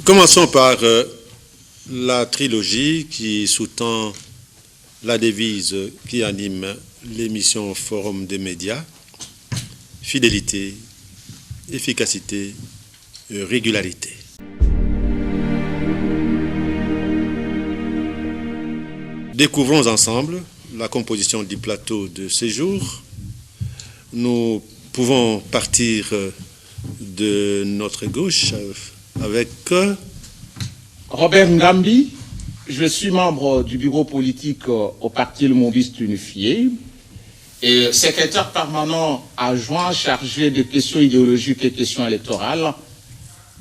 Commençons par la trilogie qui sous-tend la devise qui anime l'émission Forum des médias: fidélité, efficacité, régularité. Découvrons ensemble la composition du plateau de séjour. Nous pouvons partir de notre gauche avec Robert Ngambi. Je suis membre du bureau politique au Parti Lumumbyiste Unifié et secrétaire permanent adjoint chargé de questions idéologiques et questions électorales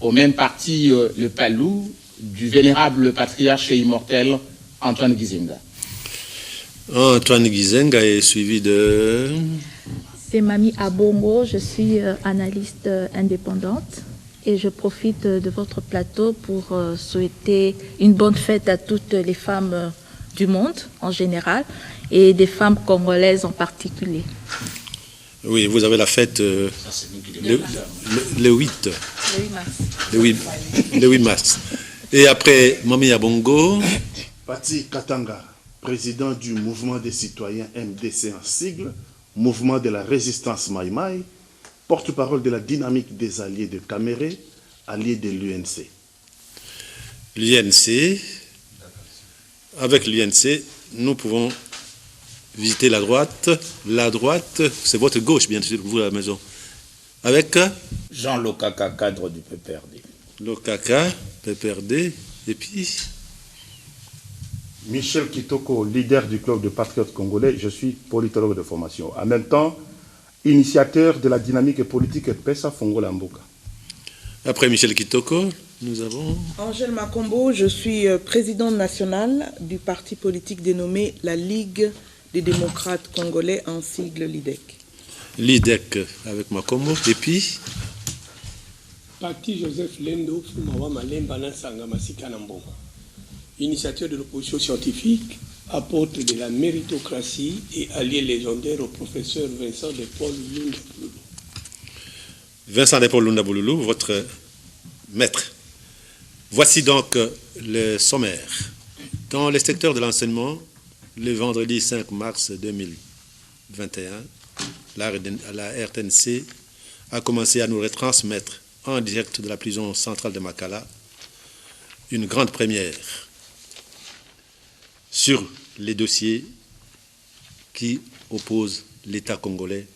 au même parti le Palou du vénérable patriarche et immortel Antoine Gizenga. Antoine Gizenga est suivi de... C'est Mami Abongo, je suis analyste indépendante et je profite de votre plateau pour souhaiter une bonne fête à toutes les femmes du monde en général et des femmes congolaises en particulier. Oui, vous avez la fête le 8 mars. Le 8 mars. Et après Mami Abongo... Pati Katanga, président du mouvement des citoyens MDC en sigle, mouvement de la résistance Maïmaï, porte-parole de la dynamique des alliés de Caméré, alliés de l'UNC. L'UNC, avec l'UNC, nous pouvons visiter la droite. La droite, c'est votre gauche, bien sûr, vous à la maison. Avec Jean Lokaka, cadre du PPRD. Lokaka, PPRD, et puis... Michel Kitoko, leader du club de patriotes congolais, je suis politologue de formation. En même temps, initiateur de la dynamique politique PESA Fongola Mboka. Après Michel Kitoko, nous avons... Angèle Makombo, je suis présidente nationale du parti politique dénommé la Ligue des démocrates congolais, en sigle LIDEC. LIDEC avec Makombo, et puis... Parti Joseph Lendo, Fumawa Malemba Nansanga Masika Namboma. Initiateur de l'opposition scientifique, apôtre de la méritocratie et allié légendaire au professeur Vincent de Paul Lunda Boulou. Vincent de Paul Lunda Boulou, votre maître. Voici donc le sommaire. Dans les secteurs de l'enseignement, le vendredi 5 mars 2021, la RTNC a commencé à nous retransmettre en direct de la prison centrale de Makala une grande première sur les dossiers qui opposent l'État congolais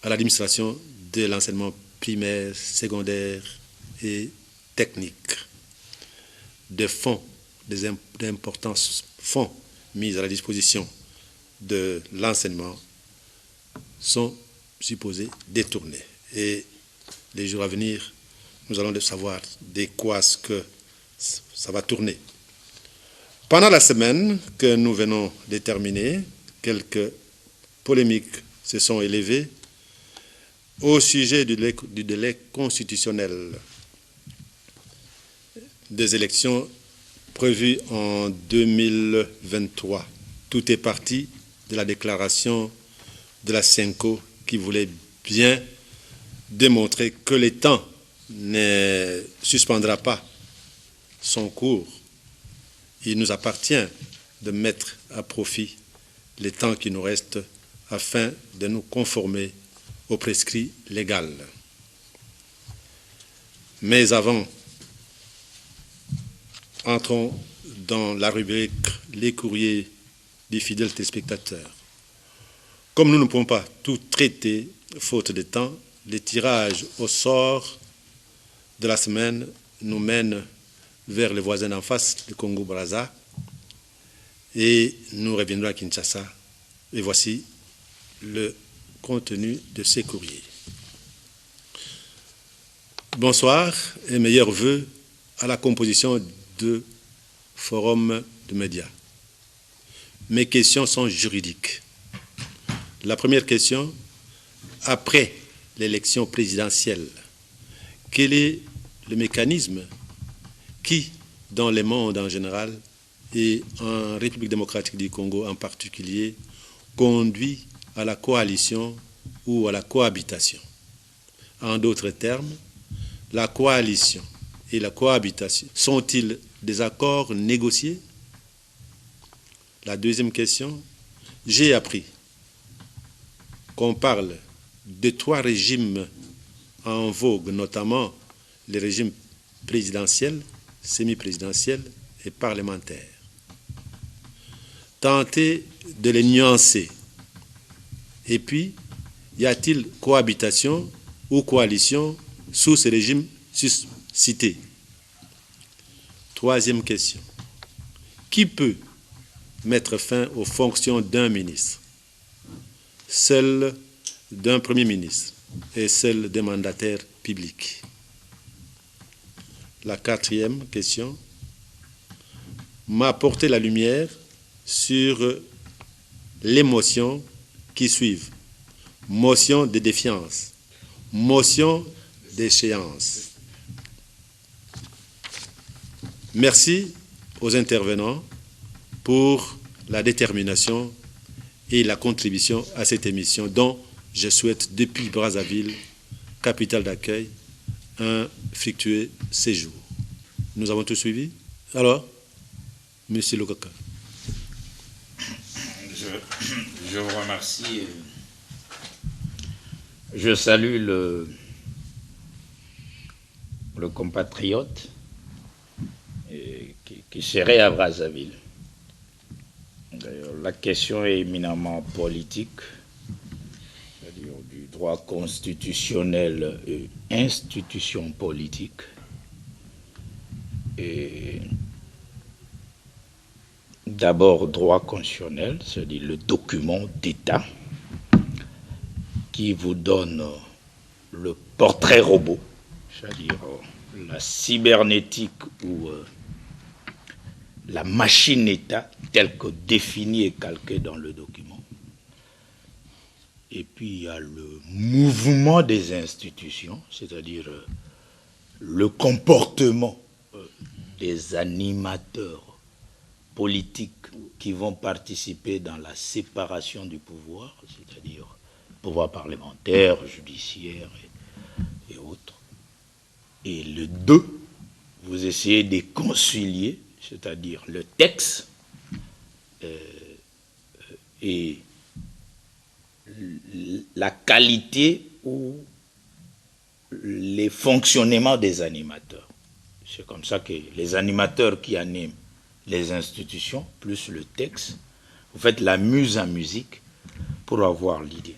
à l'administration de l'enseignement primaire, secondaire et technique. Des fonds, d'importants fonds mis à la disposition de l'enseignement sont supposés détournés. Et les jours à venir, nous allons savoir de quoi est-ce que ça va tourner. Pendant la semaine que nous venons de terminer, quelques polémiques se sont élevées au sujet du délai constitutionnel des élections prévues en 2023. Tout est parti de la déclaration de la CENCO qui voulait bien démontrer que le temps ne suspendra pas son cours. Il nous appartient de mettre à profit les temps qui nous restent afin de nous conformer aux prescrits légaux. Mais avant, entrons dans la rubrique « Les courriers des fidèles téléspectateurs ». Comme nous ne pouvons pas tout traiter, faute de temps, les tirages au sort de la semaine nous mènent vers les voisins d'en face, le Congo-Brazza, et nous reviendrons à Kinshasa. Et voici le contenu de ces courriers. Bonsoir et meilleurs vœux à la composition de Forum de médias. Mes questions sont juridiques. La première question, après l'élection présidentielle, quel est le mécanisme qui, dans le monde en général et en République démocratique du Congo en particulier, conduit à la coalition ou à la cohabitation? En d'autres termes, la coalition et la cohabitation sont-ils des accords négociés? La deuxième question, j'ai appris qu'on parle de 3 régimes en vogue, notamment les régimes présidentiels, semi-présidentiels et parlementaires. Tentez de les nuancer. Et puis, y a-t-il cohabitation ou coalition sous ces régimes cités? Troisième question. Qui peut mettre fin aux fonctions d'un ministre? Celles d'un Premier ministre et celles des mandataires publics. La quatrième question m'a apporté la lumière sur les motions qui suivent. Motion de défiance, motion d'échéance. Merci aux intervenants pour la détermination et la contribution à cette émission dont je souhaite depuis Brazzaville, capitale d'accueil, un fructueux séjour. Nous avons tout suivi. Alors, Monsieur Lokaka. Je vous remercie. Je salue le compatriote qui serait à Brazzaville. D'ailleurs, la question est éminemment politique, c'est-à-dire du droit constitutionnel et institution politique. Et d'abord, droit constitutionnel, c'est-à-dire le document d'État qui vous donne le portrait robot, c'est-à-dire la cybernétique ou la machine État telle que définie et calquée dans le document. Et puis il y a le mouvement des institutions, c'est-à-dire le comportement des animateurs politiques qui vont participer dans la séparation du pouvoir, c'est-à-dire pouvoir parlementaire, judiciaire et autres. Et le 2, vous essayez de concilier, c'est-à-dire le texte et la qualité ou les fonctionnements des animateurs. C'est comme ça que les animateurs qui animent les institutions, plus le texte, vous faites la muse en musique pour avoir l'idée.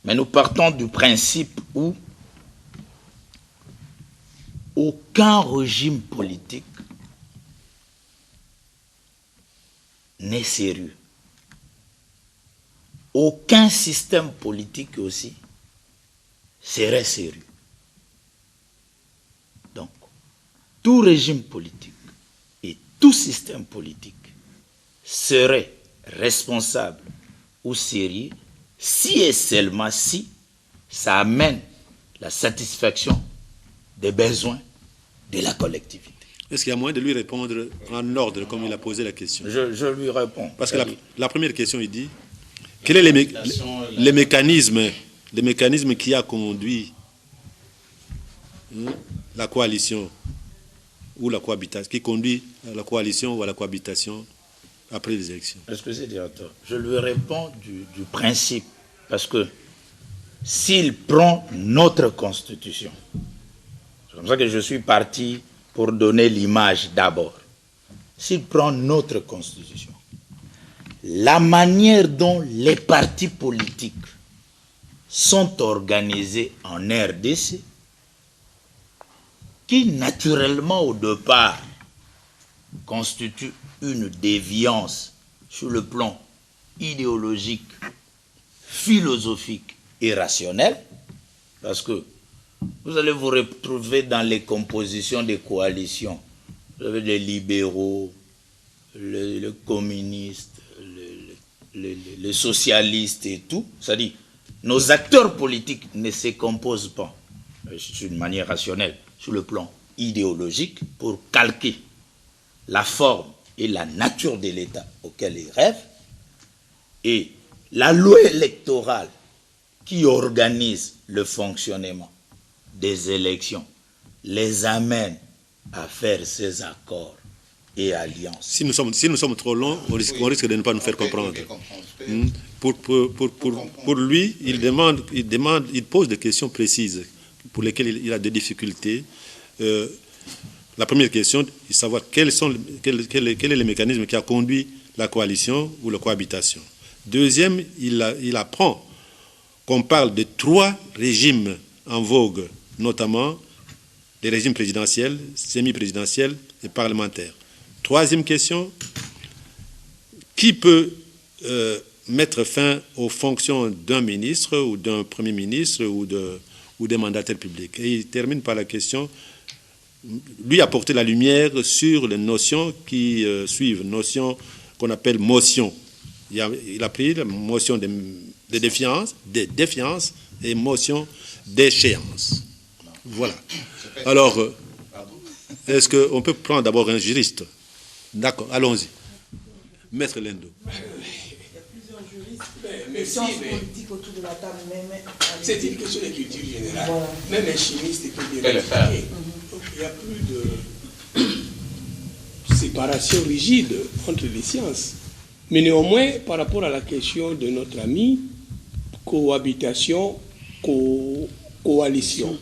Mais nous partons du principe où aucun régime politique n'est sérieux. Aucun système politique aussi serait sérieux. Donc, tout régime politique et tout système politique serait responsable ou sérieux si et seulement si ça amène la satisfaction des besoins de la collectivité. Est-ce qu'il y a moyen de lui répondre en ordre comme il a posé la question? Je lui réponds. Parce que la première question, il dit, quels sont les mécanismes qui a conduit la coalition ou la cohabitation, qui conduit à la coalition ou à la cohabitation après les élections? Excusez, directeur, je lui réponds du principe, parce que s'il prend notre constitution, c'est comme ça que je suis parti pour donner l'image d'abord. S'il prend notre constitution, la manière dont les partis politiques sont organisés en RDC, qui naturellement au départ constitue une déviance sur le plan idéologique, philosophique et rationnel, parce que vous allez vous retrouver dans les compositions des coalitions. Vous avez les libéraux, les communistes, les socialistes et tout. C'est-à-dire, nos acteurs politiques ne se composent pas d'une manière rationnelle sur le plan idéologique pour calquer la forme et la nature de l'État auquel ils rêvent, et la loi électorale qui organise le fonctionnement des élections les amène à faire ces accords et alliances? Si nous sommes trop longs, on risque de ne pas nous faire comprendre. Pour lui, il pose des questions précises pour lesquelles il a des difficultés. La première question est savoir quel est le mécanisme qui a conduit la coalition ou la cohabitation. Deuxième, il apprend qu'on parle de 3 régimes en vogue, notamment les régimes présidentiels, semi-présidentiels et parlementaires. Troisième question, qui peut mettre fin aux fonctions d'un ministre ou d'un premier ministre ou des mandataires publics? Et il termine par la question, lui apporter la lumière sur les notions qui suivent, notions qu'on appelle motions. Il a pris la motion de défiance et motion d'échéance. Voilà. Alors, est-ce qu'on peut prendre d'abord un juriste? D'accord, allons-y. Maître Lendo. C'est une question de culture générale. Voilà. Même un chimiste peut bien le faire. Donc il n'y a plus de séparation rigide entre les sciences. Mais néanmoins, par rapport à la question de notre ami, cohabitation, coalition,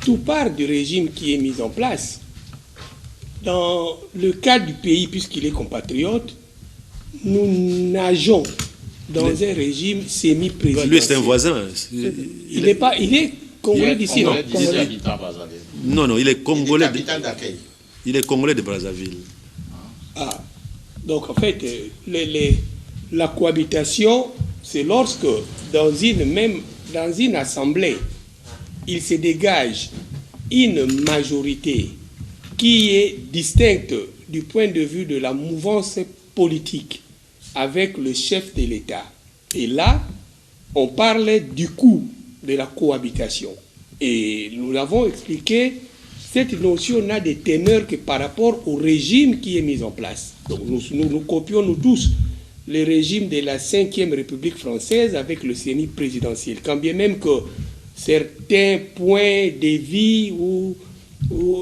tout part du régime qui est mis en place. Dans le cas du pays, puisqu'il est compatriote, nous nageons dans un régime semi-présidentiel. Lui, c'est un voisin. Il est congolais d'ici, non? Non, il est congolais. Il est congolais de Brazzaville. Ah, donc en fait, la cohabitation, c'est lorsque dans une assemblée, il se dégage une majorité qui est distincte du point de vue de la mouvance politique avec le chef de l'État. Et là, on parle du coût de la cohabitation. Et nous l'avons expliqué, cette notion n'a de teneur que par rapport au régime qui est mis en place. Donc nous copions, nous tous, le régime de la 5e République française avec le semi-présidentiel. Quand bien même que certains points de vie ou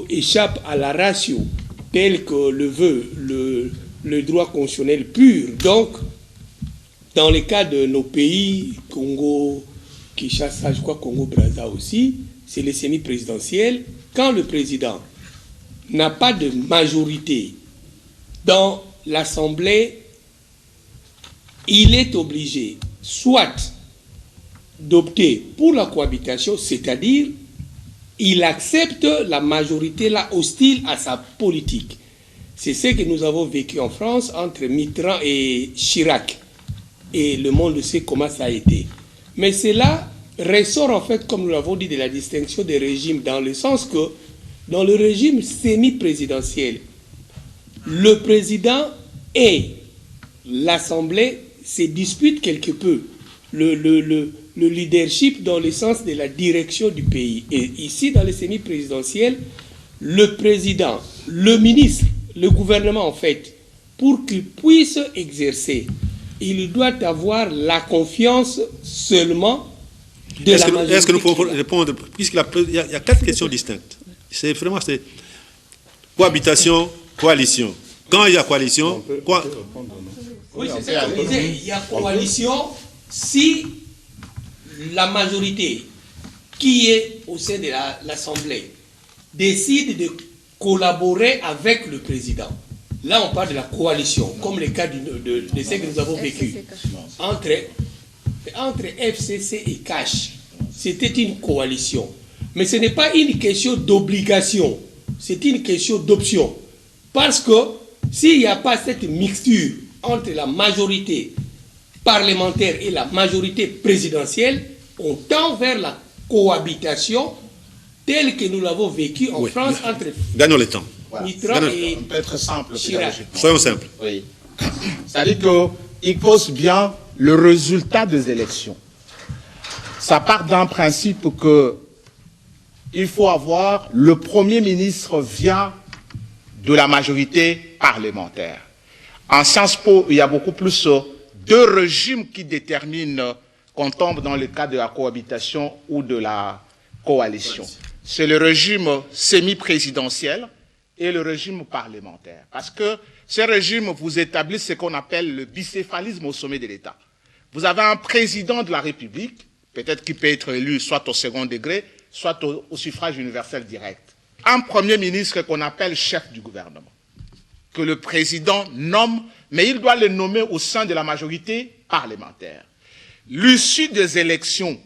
échappent à la ratio, tel que le veut le droit constitutionnel pur. Donc, dans le cas de nos pays, Congo, Kinshasa, je crois Congo-Brazza aussi, c'est le semi-présidentiel. Quand le président n'a pas de majorité dans l'Assemblée, il est obligé soit d'opter pour la cohabitation, c'est-à-dire il accepte la majorité là hostile à sa politique. C'est ce que nous avons vécu en France entre Mitterrand et Chirac. Et le monde sait comment ça a été. Mais cela ressort en fait, comme nous l'avons dit, de la distinction des régimes, dans le sens que dans le régime semi-présidentiel, le président et l'Assemblée se disputent quelque peu le leadership dans le sens de la direction du pays. Et ici, dans le semi-présidentiel, le président, le ministre, le gouvernement, en fait, pour qu'il puisse exercer, il doit avoir la confiance seulement de la majorité. Est-ce que nous pouvons répondre, puisqu'il y a 4 questions distinctes. C'est vraiment cohabitation, coalition. Quand il y a coalition, quoi? Oui, c'est ça que je disais. Il y a coalition si la majorité qui est au sein de l'Assemblée décide de collaborer avec le président. Là, on parle de la coalition, comme le cas de ce que nous avons vécu. Entre FCC et CACH, c'était une coalition. Mais ce n'est pas une question d'obligation, c'est une question d'option. Parce que s'il n'y a pas cette mixture entre la majorité parlementaire et la majorité présidentielle, on tend vers la cohabitation telle que nous l'avons vécu en France entre gagnons le temps. Mitterrand et On peut être simple. Chirac. Soyons simples. Oui. C'est-à-dire qu'il pose bien le résultat des élections. Ça part d'un principe que il faut avoir le Premier ministre vient de la majorité parlementaire. En Sciences Po, il y a beaucoup plus 2 régimes qui déterminent qu'on tombe dans le cas de la cohabitation ou de la coalition. c'est le régime semi-présidentiel et le régime parlementaire. Parce que ces régimes vous établissent ce qu'on appelle le bicéphalisme au sommet de l'État. Vous avez un président de la République, peut-être qui peut être élu soit au second degré, soit au suffrage universel direct. Un premier ministre qu'on appelle chef du gouvernement, que le président nomme, mais il doit le nommer au sein de la majorité parlementaire. L'issue des élections,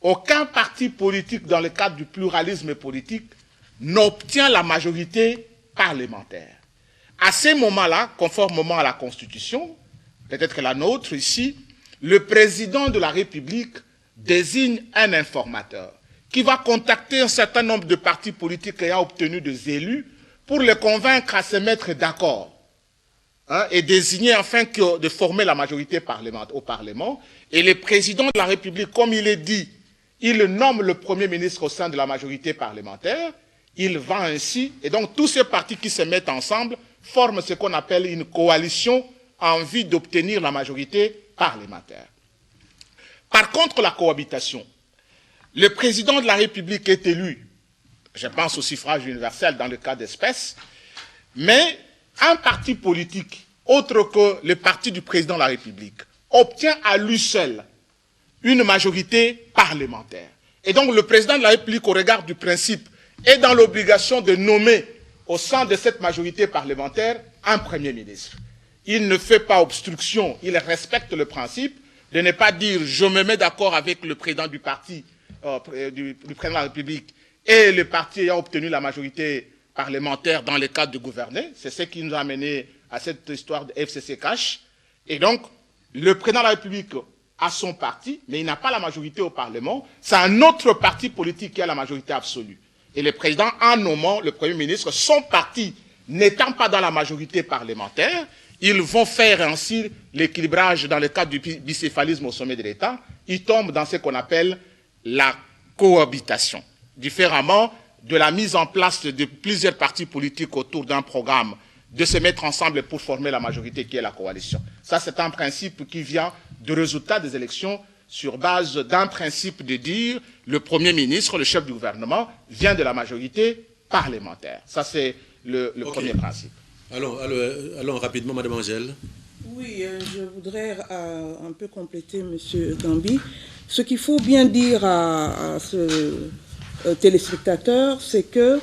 aucun parti politique dans le cadre du pluralisme politique n'obtient la majorité parlementaire. À ces moments-là, conformément à la Constitution, peut-être que la nôtre ici, le président de la République désigne un informateur qui va contacter un certain nombre de partis politiques ayant obtenu des élus pour les convaincre à se mettre d'accord et désigner afin de former la majorité au Parlement. Et le président de la République, comme il est dit, il nomme le Premier ministre au sein de la majorité parlementaire, il va ainsi, et donc tous ces partis qui se mettent ensemble forment ce qu'on appelle une coalition en vue d'obtenir la majorité parlementaire. Par contre, la cohabitation, le président de la République est élu, je pense au suffrage universel dans le cas d'espèce, mais un parti politique, autre que le parti du président de la République, obtient à lui seul une majorité parlementaire. Et donc le président de la République, au regard du principe, est dans l'obligation de nommer au sein de cette majorité parlementaire un Premier ministre. Il ne fait pas obstruction, il respecte le principe de ne pas dire « je me mets d'accord avec le président du parti, du président de la République et le parti ayant obtenu la majorité parlementaire dans le cadre de gouverner ». C'est ce qui nous a amené à cette histoire de FCC Cash. Et donc, le président de la République a son parti, mais il n'a pas la majorité au Parlement. C'est un autre parti politique qui a la majorité absolue. Et le président, en nommant le Premier ministre, son parti n'étant pas dans la majorité parlementaire, ils vont faire ainsi l'équilibrage dans le cadre du bicéphalisme au sommet de l'État. Ils tombent dans ce qu'on appelle la cohabitation. Différemment de la mise en place de plusieurs partis politiques autour d'un programme, de se mettre ensemble pour former la majorité qui est la coalition. Ça, c'est un principe qui vient du résultat des élections sur base d'un principe de dire le Premier ministre, le chef du gouvernement, vient de la majorité parlementaire. Ça, c'est le premier principe. Allons rapidement, Madame Angèle. Oui, je voudrais un peu compléter M. Gambi. Ce qu'il faut bien dire à ce téléspectateur, c'est que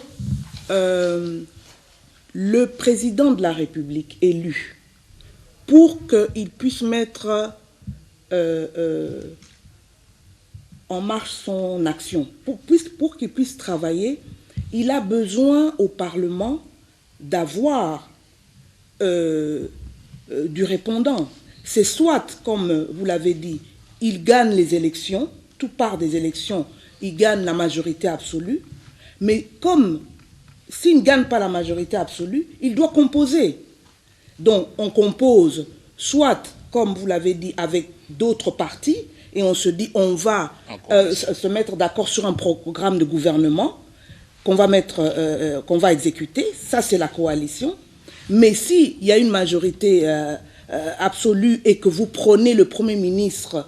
le président de la République élu, pour qu'il puisse mettre en marche son action, pour qu'il puisse travailler, il a besoin au Parlement d'avoir du répondant. C'est soit, comme vous l'avez dit, il gagne les élections, tout part des élections, il gagne la majorité absolue, mais comme s'il ne gagne pas la majorité absolue, il doit composer. Donc on compose soit, comme vous l'avez dit, avec d'autres partis, et on se dit on va se mettre d'accord sur un programme de gouvernement qu'on va exécuter, ça c'est la coalition. Mais s'il y a une majorité absolue et que vous prenez le Premier ministre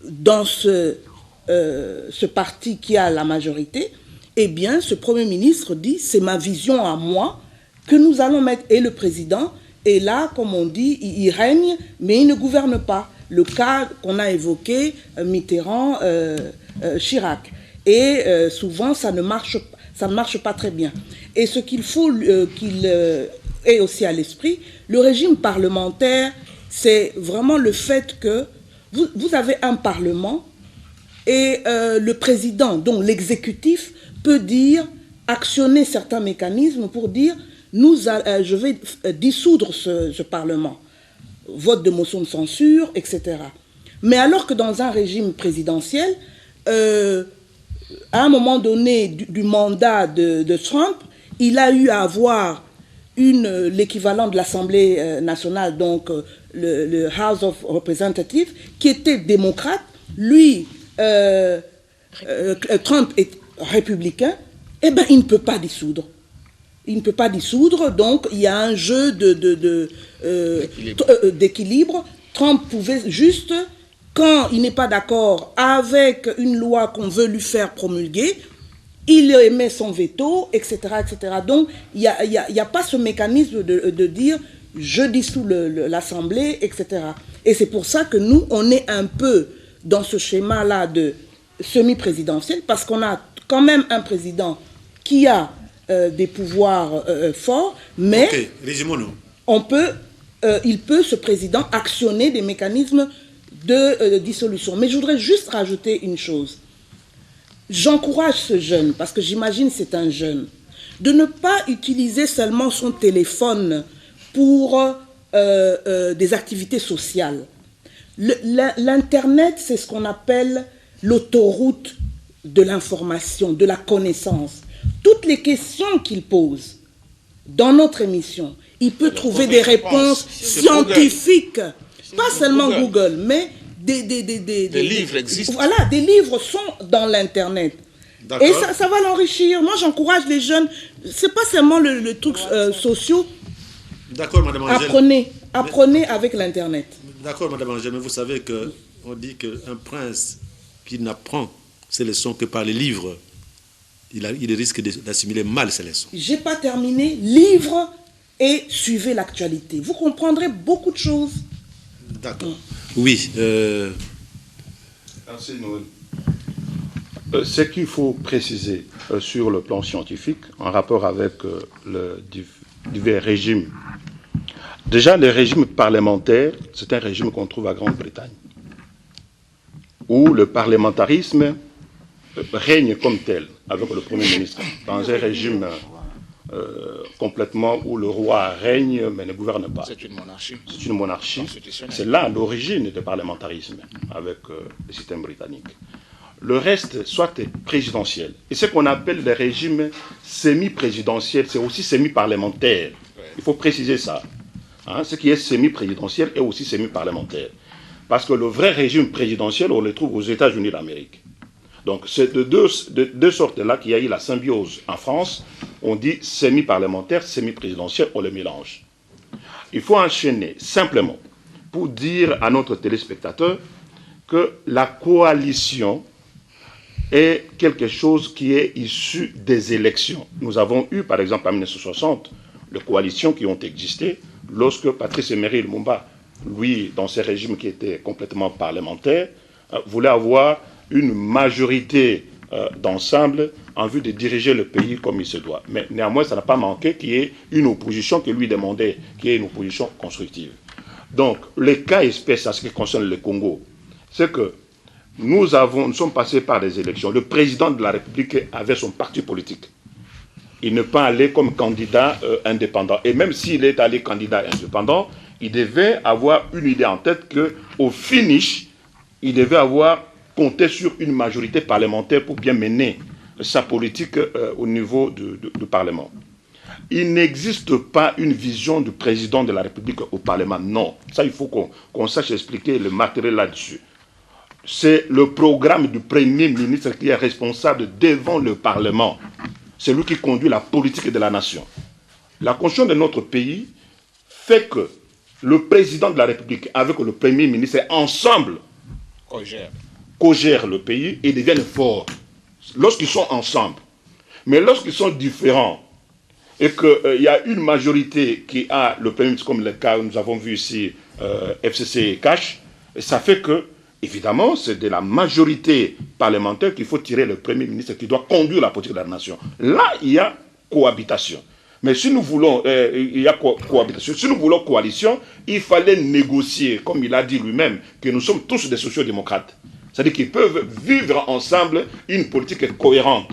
dans ce parti qui a la majorité, eh bien ce Premier ministre dit c'est ma vision à moi que nous allons mettre. Et le président est là, comme on dit, il règne, mais il ne gouverne pas. Le cas qu'on a évoqué, Mitterrand, Chirac. Et souvent ça ne marche pas très bien. Et ce qu'il faut qu'il ait aussi à l'esprit, le régime parlementaire, c'est vraiment le fait que vous avez un parlement et le président, donc l'exécutif, peut dire, actionner certains mécanismes pour dire je vais dissoudre ce parlement, vote de motion de censure, etc. Mais alors que dans un régime présidentiel, à un moment donné du mandat de Trump, il a eu à avoir l'équivalent de l'Assemblée nationale, donc le House of Representatives, qui était démocrate. Lui, Trump est républicain. Eh bien, il ne peut pas dissoudre. Il ne peut pas dissoudre, donc il y a un jeu d'équilibre. Trump pouvait juste, quand il n'est pas d'accord avec une loi qu'on veut lui faire promulguer, il émet son veto, etc. etc. Donc, il n'y a pas ce mécanisme de dire je dissous l'Assemblée, etc. Et c'est pour ça que nous, on est un peu dans ce schéma-là de semi-présidentiel, parce qu'on a quand même un président qui a des pouvoirs forts, mais il peut, ce président, actionner des mécanismes de dissolution. Mais je voudrais juste rajouter une chose. J'encourage ce jeune, parce que j'imagine c'est un jeune, de ne pas utiliser seulement son téléphone pour des activités sociales. L'Internet, c'est ce qu'on appelle l'autoroute de l'information, de la connaissance. Toutes les questions qu'il pose dans notre émission, il peut trouver des réponses scientifiques. Pas seulement Google, mais des livres existent. Voilà, des livres sont dans l'Internet. Et ça va l'enrichir. Moi, j'encourage les jeunes. C'est pas seulement le truc social. D'accord, Madame Angèle. Apprenez avec l'Internet. D'accord, Madame Angèle, mais vous savez qu'on dit qu'un prince qui n'apprend ses leçons que par les livres, il risque d'assimiler mal ses leçons. J'ai pas terminé. Livre et suivez l'actualité. Vous comprendrez beaucoup de choses. D'accord. Oui. Merci, Noël. Ce qu'il faut préciser sur le plan scientifique, en rapport avec le divers régimes. Déjà, le régime parlementaire, c'est un régime qu'on trouve à Grande-Bretagne, où le parlementarisme règne comme tel, avec le Premier ministre, dans un régime complètement où le roi règne mais ne gouverne pas. C'est une monarchie. C'est une monarchie. C'est là l'origine du parlementarisme avec le système britannique. Le reste, soit est présidentiel. Et ce qu'on appelle le régime semi-présidentiel, c'est aussi semi-parlementaire. Il faut préciser ça. Hein, ce qui est semi-présidentiel est aussi semi-parlementaire. Parce que le vrai régime présidentiel, on le trouve aux États-Unis d'Amérique. Donc, c'est de deux sortes-là qu'il y a eu la symbiose. En France, on dit semi-parlementaire, semi-présidentiel, on le mélange. Il faut enchaîner simplement pour dire à notre téléspectateur que la coalition est quelque chose qui est issu des élections. Nous avons eu, par exemple, en 1960, les coalitions qui ont existé lorsque Patrice Emery Lumumba, lui, dans ces régimes qui étaient complètement parlementaires, voulait avoir une majorité d'ensemble en vue de diriger le pays comme il se doit. Mais néanmoins, ça n'a pas manqué qu'il y ait une opposition qui lui demandait, qui est une opposition constructive. Donc, le cas espèce, en ce qui concerne le Congo, c'est que nous sommes passés par des élections. Le président de la République avait son parti politique. Il n'est pas allé comme candidat indépendant. Et même s'il est allé candidat indépendant, il devait avoir une idée en tête qu'au finish, il devait avoir compté sur une majorité parlementaire pour bien mener sa politique au niveau du Parlement. Il n'existe pas une vision du président de la République au Parlement. Non. Ça, il faut qu'on sache expliquer le matériel là-dessus. C'est le programme du Premier ministre qui est responsable devant le Parlement. C'est lui qui conduit la politique de la nation. La constitution de notre pays fait que le président de la République avec le Premier ministre ensemble co-gèrent le pays et deviennent forts lorsqu'ils sont ensemble. Mais lorsqu'ils sont différents et qu'il y a une majorité qui a le Premier ministre, comme le cas que nous avons vu ici, FCC et Cash, ça fait que, évidemment, c'est de la majorité parlementaire qu'il faut tirer le Premier ministre qui doit conduire la politique de la nation. Là, il y a cohabitation. Mais si nous voulons, il y a cohabitation. Si nous voulons coalition, il fallait négocier, comme il a dit lui-même, que nous sommes tous des sociodémocrates. C'est-à-dire qu'ils peuvent vivre ensemble une politique cohérente,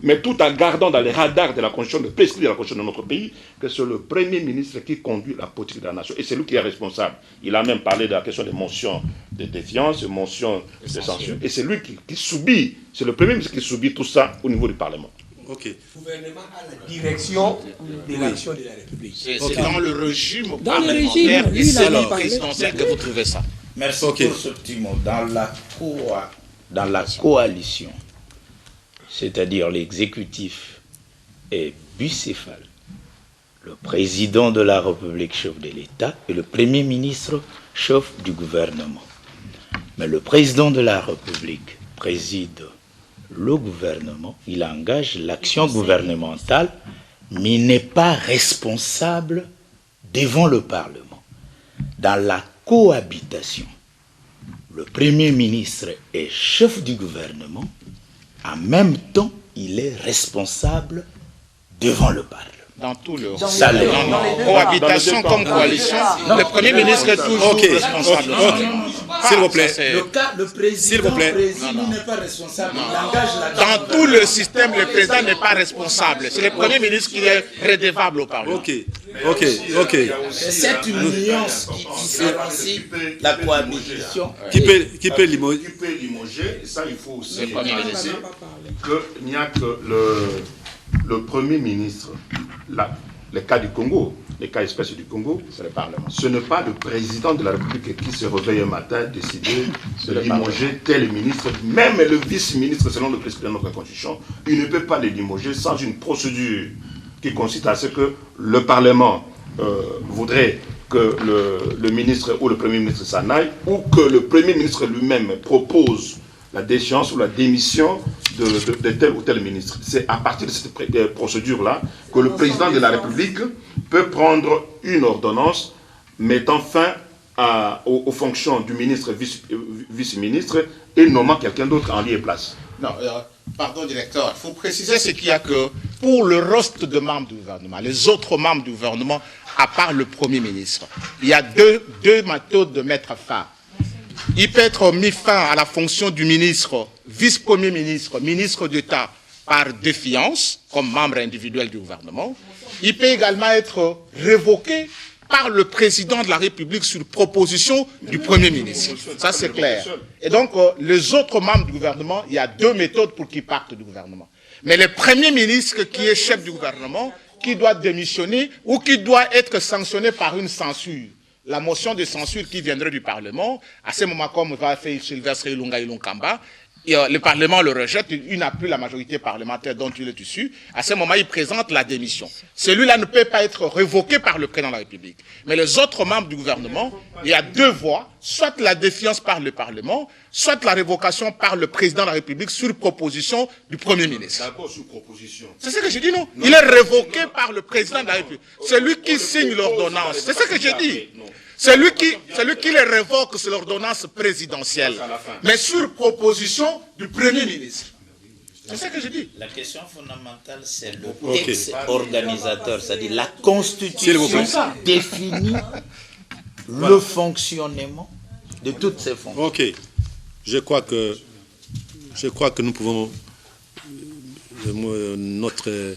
mais tout en gardant dans les radars de la Constitution, de prescrire de la Constitution de notre pays, que c'est le Premier ministre qui conduit la politique de la nation. Et c'est lui qui est responsable. Il a même parlé de la question des motions de défiance, des motions de censure. Et c'est lui qui subit, c'est le Premier ministre qui subit tout ça au niveau du Parlement. Ok. Le gouvernement a la direction de l'action de la République. C'est dans le régime Dans le parlementaire régime, lui, il a et parlé. présidentiel que vous trouvez ça. Merci pour ce petit mot. Dans la coalition, c'est-à-dire l'exécutif est bicéphale. Le président de la République, chef de l'État, et le Premier ministre, chef du gouvernement. Mais le président de la République préside le gouvernement, il engage l'action gouvernementale, mais n'est pas responsable devant le Parlement. Dans la cohabitation, le Premier ministre est chef du gouvernement, en même temps, il est responsable devant le Parlement. Dans tout le cohabitation comme coalition, le Premier ministre est toujours responsable. S'il vous plaît. Le président n'est pas responsable, il engage la Dans tout le système, le président n'est pas responsable. C'est le Premier ministre qui est redevable au Parlement. Ok. C'est une nuance qui différencie la cohabitation. Qui peut limoger? Qui peut limoger, et ça il faut aussi Le Premier ministre. qu'il n'y a que le Premier ministre, les cas du Congo, les cas espèces du Congo, c'est le Parlement. Ce n'est pas le président de la République qui se réveille un matin décider de limoger tel ministre, même le vice-ministre selon le président de notre Constitution, il ne peut pas le limoger sans une procédure qui consiste à ce que le Parlement voudrait que le ministre ou le Premier ministre s'en aille, ou que le Premier ministre lui-même propose la déchéance ou la démission de tel ou tel ministre. C'est à partir de cette procédure-là que le président de la République peut prendre une ordonnance mettant fin aux fonctions du ministre vice-ministre et nommant quelqu'un d'autre en lieu et place. Non, pardon directeur, il faut préciser ce qu'il y a que pour le reste de membres du gouvernement, les autres membres du gouvernement, à part le Premier ministre, il y a deux méthodes de mettre fin. Il peut être mis fin à la fonction du ministre, vice-premier ministre, ministre d'État par défiance, comme membre individuel du gouvernement. Il peut également être révoqué par le président de la République sur proposition du Premier ministre. Ça, c'est clair. Et donc, les autres membres du gouvernement, il y a deux méthodes pour qu'ils partent du gouvernement. Mais le Premier ministre, qui est chef du gouvernement, qui doit démissionner ou qui doit être sanctionné par une censure, la motion de censure qui viendrait du Parlement, à ce moment, comme va faire Sylvestre Ilunga Ilunkamba, le Parlement le rejette, il n'a plus la majorité parlementaire dont il est issu. À ce moment, il présente la démission. Celui-là ne peut pas être révoqué par le président de la République. Mais les autres membres du gouvernement, il y a deux voies, soit la défiance par le Parlement, soit la révocation par le président de la République sur proposition du Premier ministre. D'abord sur proposition. C'est ce que j'ai dit, non? Il est révoqué par le président de la République. C'est lui qui signe l'ordonnance. C'est ce que j'ai dit. Celui qui les révoque, c'est l'ordonnance présidentielle. Mais sur proposition du Premier ministre. C'est ce que je dis. La question fondamentale, c'est le texte organisateur, c'est-à-dire la Constitution définit le fonctionnement de toutes ces fonctions. Ok. Je crois que nous pouvons, notre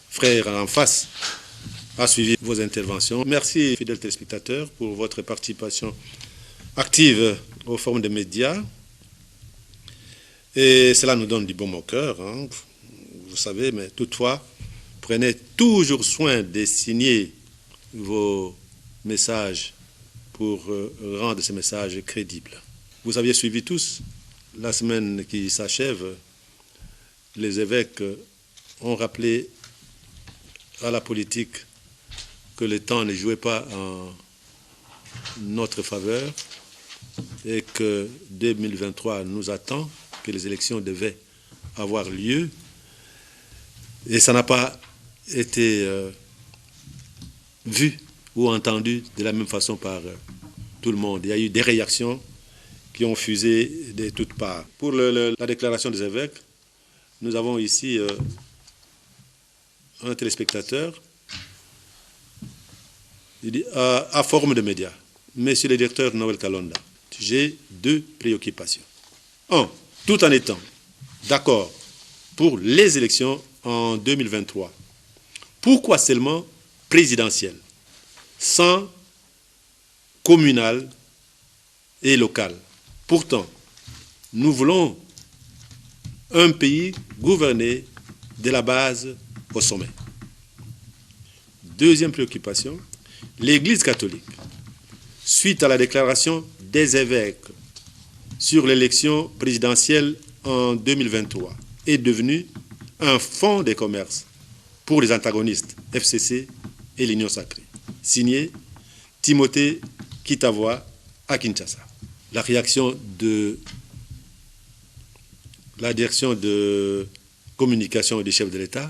frère en face a suivi vos interventions. Merci, fidèles téléspectateurs, pour votre participation active au Forum des médias. Et cela nous donne du baume au cœur, hein, vous savez, mais toutefois, prenez toujours soin de signer vos messages pour rendre ces messages crédibles. Vous aviez suivi tous, la semaine qui s'achève, les évêques ont rappelé à la politique que le temps ne jouait pas en notre faveur et que 2023 nous attend, que les élections devaient avoir lieu. Et ça n'a pas été vu ou entendu de la même façon par tout le monde. Il y a eu des réactions qui ont fusé de toutes parts. Pour la déclaration des évêques, nous avons ici un téléspectateur. Il dit à Forum de médias, Monsieur le directeur Noël Kalonda, j'ai deux préoccupations. Un, tout en étant d'accord pour les élections en 2023, pourquoi seulement présidentielles, sans communales et locales? Pourtant, nous voulons un pays gouverné de la base au sommet. Deuxième préoccupation, l'Église catholique, suite à la déclaration des évêques sur l'élection présidentielle en 2023, est devenue un fonds de commerce pour les antagonistes FCC et l'Union sacrée. Signé Timothée Kitavoa à Kinshasa. La réaction de la direction de communication du chef de l'État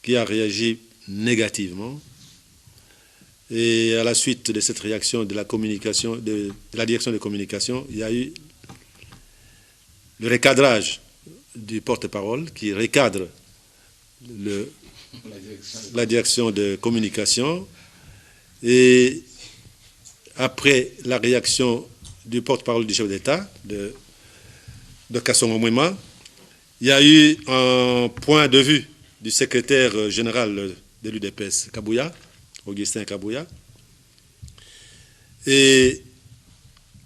qui a réagi négativement. Et à la suite de cette réaction de la communication, de la direction de communication, il y a eu le recadrage du porte-parole qui recadre la direction de communication. Et après la réaction du porte-parole du chef d'État, de Kasongo Mwema, il y a eu un point de vue du secrétaire général de l'UDPS, Kabouya, Augustin Kabouya. Et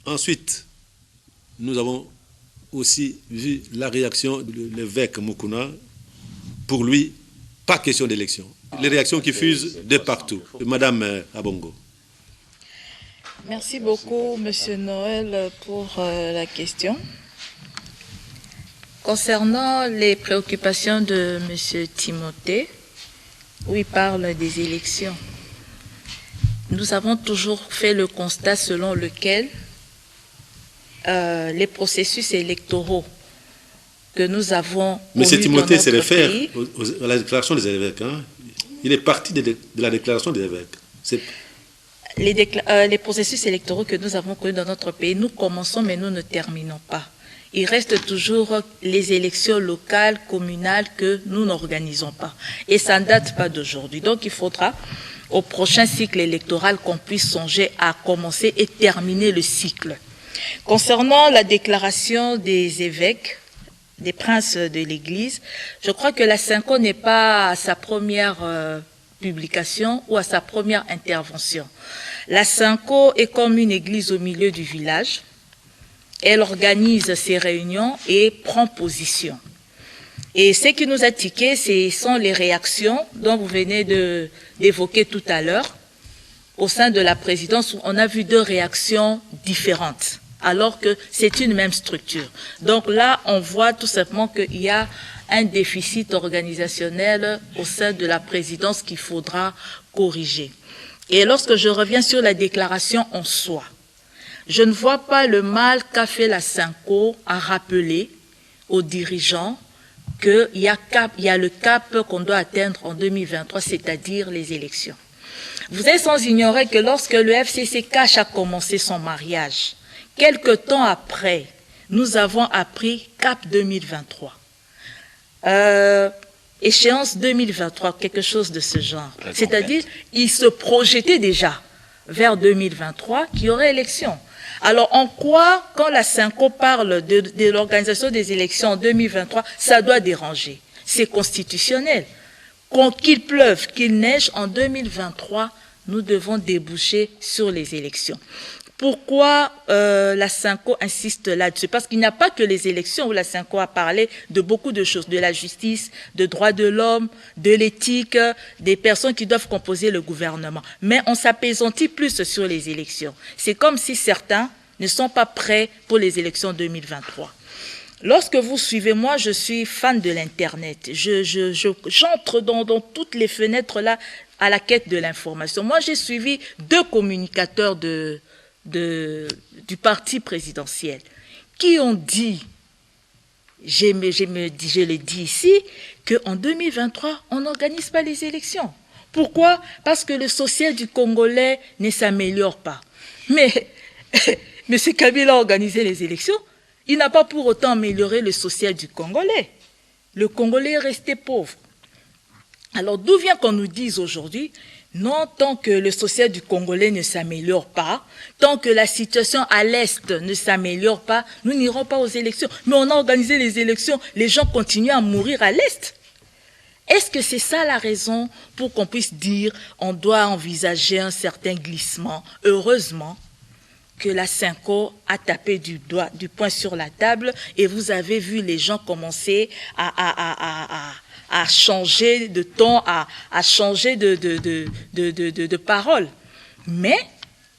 ensuite, nous avons aussi vu la réaction de l'évêque Mukuna. Pour lui, pas question d'élection. Les réactions qui fusent de partout. Madame Abongo. Merci beaucoup, Monsieur Noël, pour la question. Concernant les préoccupations de Monsieur Timothée, où il parle des élections, nous avons toujours fait le constat selon lequel les processus électoraux que nous avons... Monsieur Timothée se réfère à la déclaration des évêques. Hein? Il est parti de la déclaration des évêques. Les processus électoraux que nous avons connus dans notre pays, nous commençons mais nous ne terminons pas. Il reste toujours les élections locales, communales que nous n'organisons pas. Et ça ne date pas d'aujourd'hui. Donc il faudra, au prochain cycle électoral, qu'on puisse songer à commencer et terminer le cycle. Concernant la déclaration des évêques, des princes de l'Église, je crois que la Synco n'est pas à sa première publication ou à sa première intervention. La Synco est comme une église au milieu du village. Elle organise ses réunions et prend position. Et ce qui nous a tiqué, ce sont les réactions dont vous venez d'évoquer tout à l'heure. Au sein de la présidence, où on a vu deux réactions différentes, alors que c'est une même structure. Donc là, on voit tout simplement qu'il y a un déficit organisationnel au sein de la présidence qu'il faudra corriger. Et lorsque je reviens sur la déclaration en soi, je ne vois pas le mal qu'a fait la Synco à rappeler aux dirigeants qu'il y a le cap qu'on doit atteindre en 2023, c'est-à-dire les élections. Vous êtes sans ignorer que lorsque le FCC-CACH a commencé son mariage, quelque temps après, nous avons appris cap 2023. Échéance 2023, quelque chose de ce genre. C'est-à-dire, ils se projetaient déjà vers 2023 qu'il y aurait élection. Alors, en quoi, quand la Synco parle de l'organisation des élections en 2023, ça doit déranger? C'est constitutionnel. Qu'il pleuve, qu'il neige, en 2023, nous devons déboucher sur les élections. Pourquoi la Synco insiste là-dessus? Parce qu'il n'y a pas que les élections où la Synco a parlé de beaucoup de choses, de la justice, de droits de l'homme, de l'éthique, des personnes qui doivent composer le gouvernement. Mais on s'apaisantit plus sur les élections. C'est comme si certains ne sont pas prêts pour les élections 2023. Lorsque vous suivez, moi je suis fan de l'Internet. J'entre dans toutes les fenêtres là à la quête de l'information. Moi j'ai suivi deux communicateurs du parti présidentiel qui ont dit, je le dis ici, qu'en 2023, on n'organise pas les élections. Pourquoi? Parce que le social du Congolais ne s'améliore pas. Mais M. Kabila a organisé les élections, il n'a pas pour autant amélioré le social du Congolais. Le Congolais est resté pauvre. Alors d'où vient qu'on nous dise aujourd'hui, non, tant que le social du Congolais ne s'améliore pas, tant que la situation à l'Est ne s'améliore pas, nous n'irons pas aux élections. Mais on a organisé les élections, les gens continuent à mourir à l'Est. Est-ce que c'est ça la raison pour qu'on puisse dire on doit envisager un certain glissement? Heureusement que la Synco a tapé du poing sur la table et vous avez vu les gens commencer à changer de ton, à changer de parole. Mais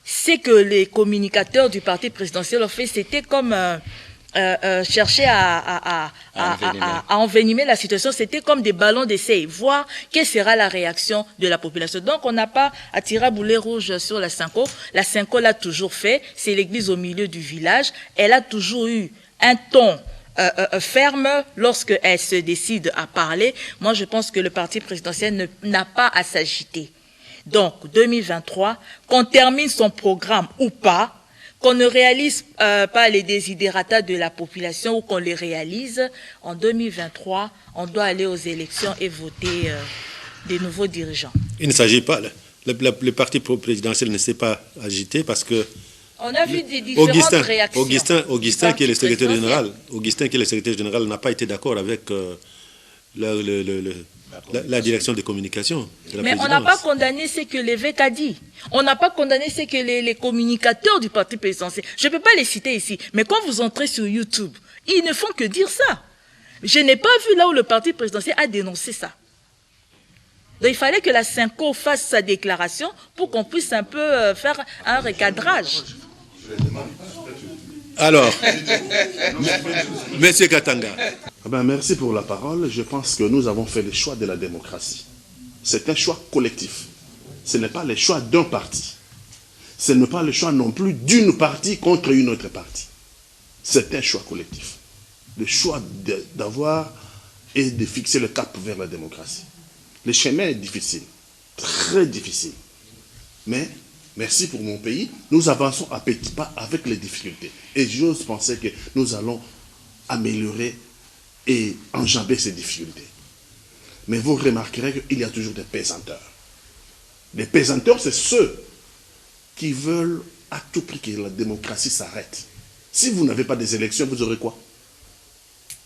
ce que les communicateurs du parti présidentiel ont fait, c'était comme chercher à envenimer la situation. C'était comme des ballons d'essai, voir quelle sera la réaction de la population. Donc on n'a pas à tirer à boulet rouge sur la Synco. La Synco l'a toujours fait, c'est l'église au milieu du village. Elle a toujours eu un ton ferme lorsqu'elle se décide à parler. Moi, je pense que le parti présidentiel n'a pas à s'agiter. Donc, 2023, qu'on termine son programme ou pas, qu'on ne réalise pas les désidérata de la population ou qu'on les réalise, en 2023, on doit aller aux élections et voter des nouveaux dirigeants. Il ne s'agit pas, le parti présidentiel ne s'est pas agité parce que on a vu des différentes réactions. Augustin, qui est le secrétaire général, n'a pas été d'accord avec la direction de communication de la Mais présidence. on n'a pas condamné ce que l'évêque a dit. On n'a pas condamné ce que les communicateurs du parti présidentiel. Je ne peux pas les citer ici. Mais quand vous entrez sur YouTube, ils ne font que dire ça. Je n'ai pas vu là où le parti présidentiel a dénoncé ça. Donc il fallait que la Synco fasse sa déclaration pour qu'on puisse un peu faire un recadrage. Alors, Monsieur Katanga. Merci pour la parole. Je pense que nous avons fait le choix de la démocratie. C'est un choix collectif. Ce n'est pas le choix d'un parti. Ce n'est pas le choix non plus d'une partie contre une autre partie. C'est un choix collectif. Le choix d'avoir et de fixer le cap vers la démocratie. Le chemin est difficile, très difficile. Mais, merci pour mon pays, nous avançons à petits pas avec les difficultés. Et j'ose penser que nous allons améliorer et enjamber ces difficultés. Mais vous remarquerez qu'il y a toujours des pesanteurs. Les pesanteurs, c'est ceux qui veulent à tout prix que la démocratie s'arrête. Si vous n'avez pas des élections, vous aurez quoi?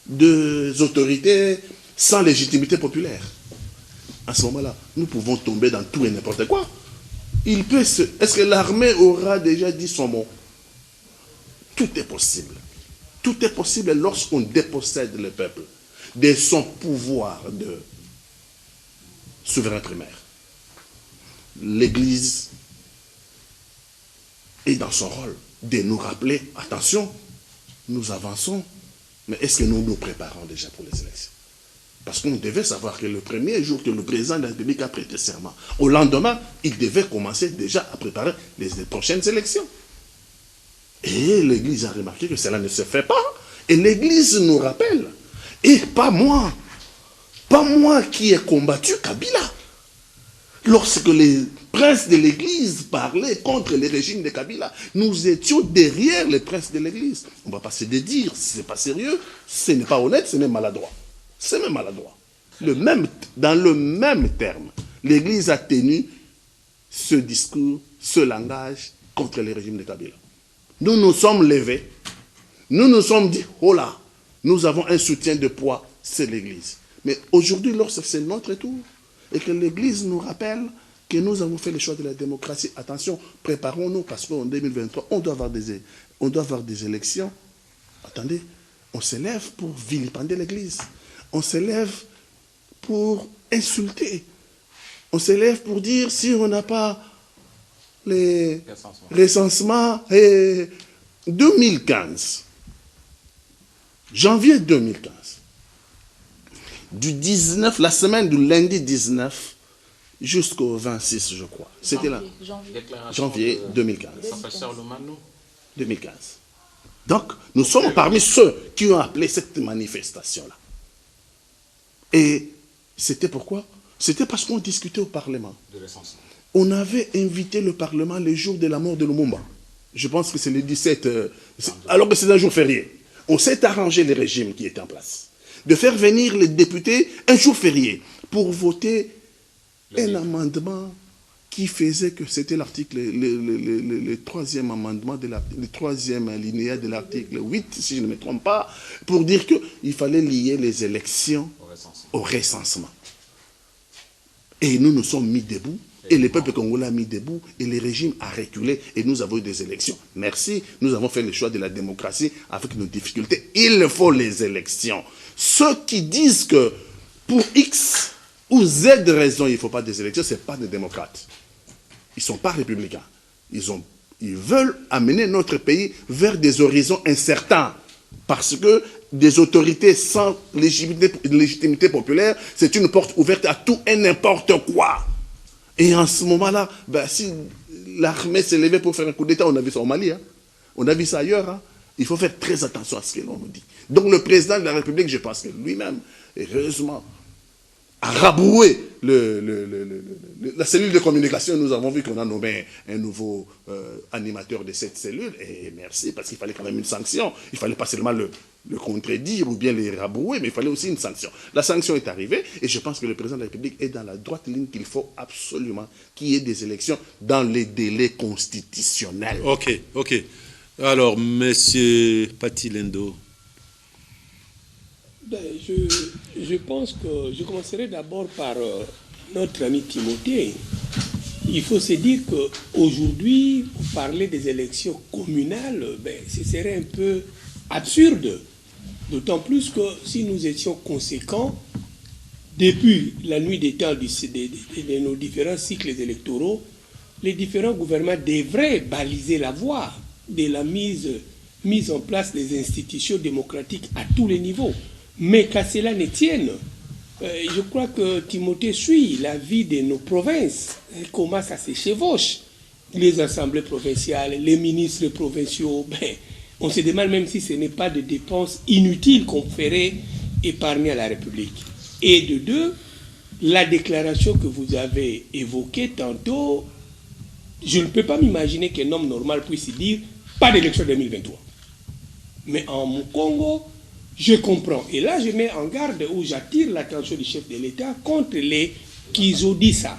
Des autorités sans légitimité populaire. À ce moment-là, nous pouvons tomber dans tout et n'importe quoi. Est-ce que l'armée aura déjà dit son mot? Tout est possible. Tout est possible lorsqu'on dépossède le peuple de son pouvoir de souverain primaire. L'Église est dans son rôle de nous rappeler, attention, nous avançons, mais est-ce que nous nous préparons déjà pour les élections? Parce qu'on devait savoir que le premier jour que le président de la République a prêté serment, au lendemain, il devait commencer déjà à préparer les prochaines élections. Et l'Église a remarqué que cela ne se fait pas. Et l'Église nous rappelle. Et pas moi qui ai combattu Kabila. Lorsque les princes de l'Église parlaient contre les régimes de Kabila, nous étions derrière les princes de l'Église. On ne va pas se dédire, ce n'est pas sérieux, ce n'est pas honnête, c'est même maladroit. C'est même maladroit. Dans le même terme, l'Église a tenu ce discours, ce langage contre les régimes de Kabila. Nous nous sommes levés, nous nous sommes dit, oh là, nous avons un soutien de poids, c'est l'Église. Mais aujourd'hui, lorsque c'est notre tour, et que l'Église nous rappelle que nous avons fait le choix de la démocratie, attention, préparons-nous, parce qu'en 2023, on doit avoir des élections. Attendez, on se lève pour vilipender l'Église. On se lève pour insulter. On se lève pour dire, si on n'a pas les recensements, 2015, janvier 2015, du 19, la semaine du lundi 19 jusqu'au 26, je crois. C'était là. Janvier 2015. 2015. Donc, nous sommes parmi ceux qui ont appelé cette manifestation-là. Et c'était pourquoi? C'était parce qu'on discutait au Parlement. On avait invité le Parlement le jour de la mort de Lumumba. Je pense que c'est le 17, alors que c'est un jour férié. On s'est arrangé les régimes qui étaient en place, de faire venir les députés un jour férié pour voter un amendement qui faisait que c'était l'article, le troisième amendement, le troisième alinéa de l'article 8, si je ne me trompe pas, pour dire qu'il fallait lier les élections au recensement. Et nous nous sommes mis debout, et le peuple congolais a mis debout, et le régime a reculé, et nous avons eu des élections. Merci, nous avons fait le choix de la démocratie avec nos difficultés. Il faut les élections. Ceux qui disent que pour X ou Z raison, il ne faut pas des élections, ce n'est pas des démocrates. Ils ne sont pas républicains. Ils veulent amener notre pays vers des horizons incertains. Parce que des autorités sans légitimité populaire, c'est une porte ouverte à tout et n'importe quoi. Et en ce moment-là, si l'armée s'est levée pour faire un coup d'État, on a vu ça au Mali, hein. On a vu ça ailleurs. Hein. Il faut faire très attention à ce que l'on nous dit. Donc le président de la République, je pense que lui-même, heureusement, a rabroué la cellule de communication. Nous avons vu qu'on a nommé un nouveau animateur de cette cellule. Et merci, parce qu'il fallait quand même une sanction. Il ne fallait pas seulement le contredire ou bien les rabrouer, mais il fallait aussi une sanction. La sanction est arrivée et je pense que le président de la République est dans la droite ligne qu'il faut absolument qu'il y ait des élections dans les délais constitutionnels. Ok. Alors, monsieur Pati Lendo. Je pense que je commencerai d'abord par notre ami Timothée. Il faut se dire qu'aujourd'hui, parler des élections communales, ce serait un peu absurde. D'autant plus que si nous étions conséquents, depuis la nuit des temps de nos différents cycles électoraux, les différents gouvernements devraient baliser la voie de la mise en place des institutions démocratiques à tous les niveaux. Mais qu'à cela ne tienne, je crois que Timothée suit la vie de nos provinces, comment ça se chevauche. Les assemblées provinciales, les ministres provinciaux, on se demande même si ce n'est pas de dépenses inutiles qu'on ferait épargner à la République. Et de deux, la déclaration que vous avez évoquée tantôt, je ne peux pas m'imaginer qu'un homme normal puisse dire « pas d'élection 2023 ». Mais en Congo, je comprends. Et là, je mets en garde où j'attire l'attention du chef de l'État contre les Kizodissa.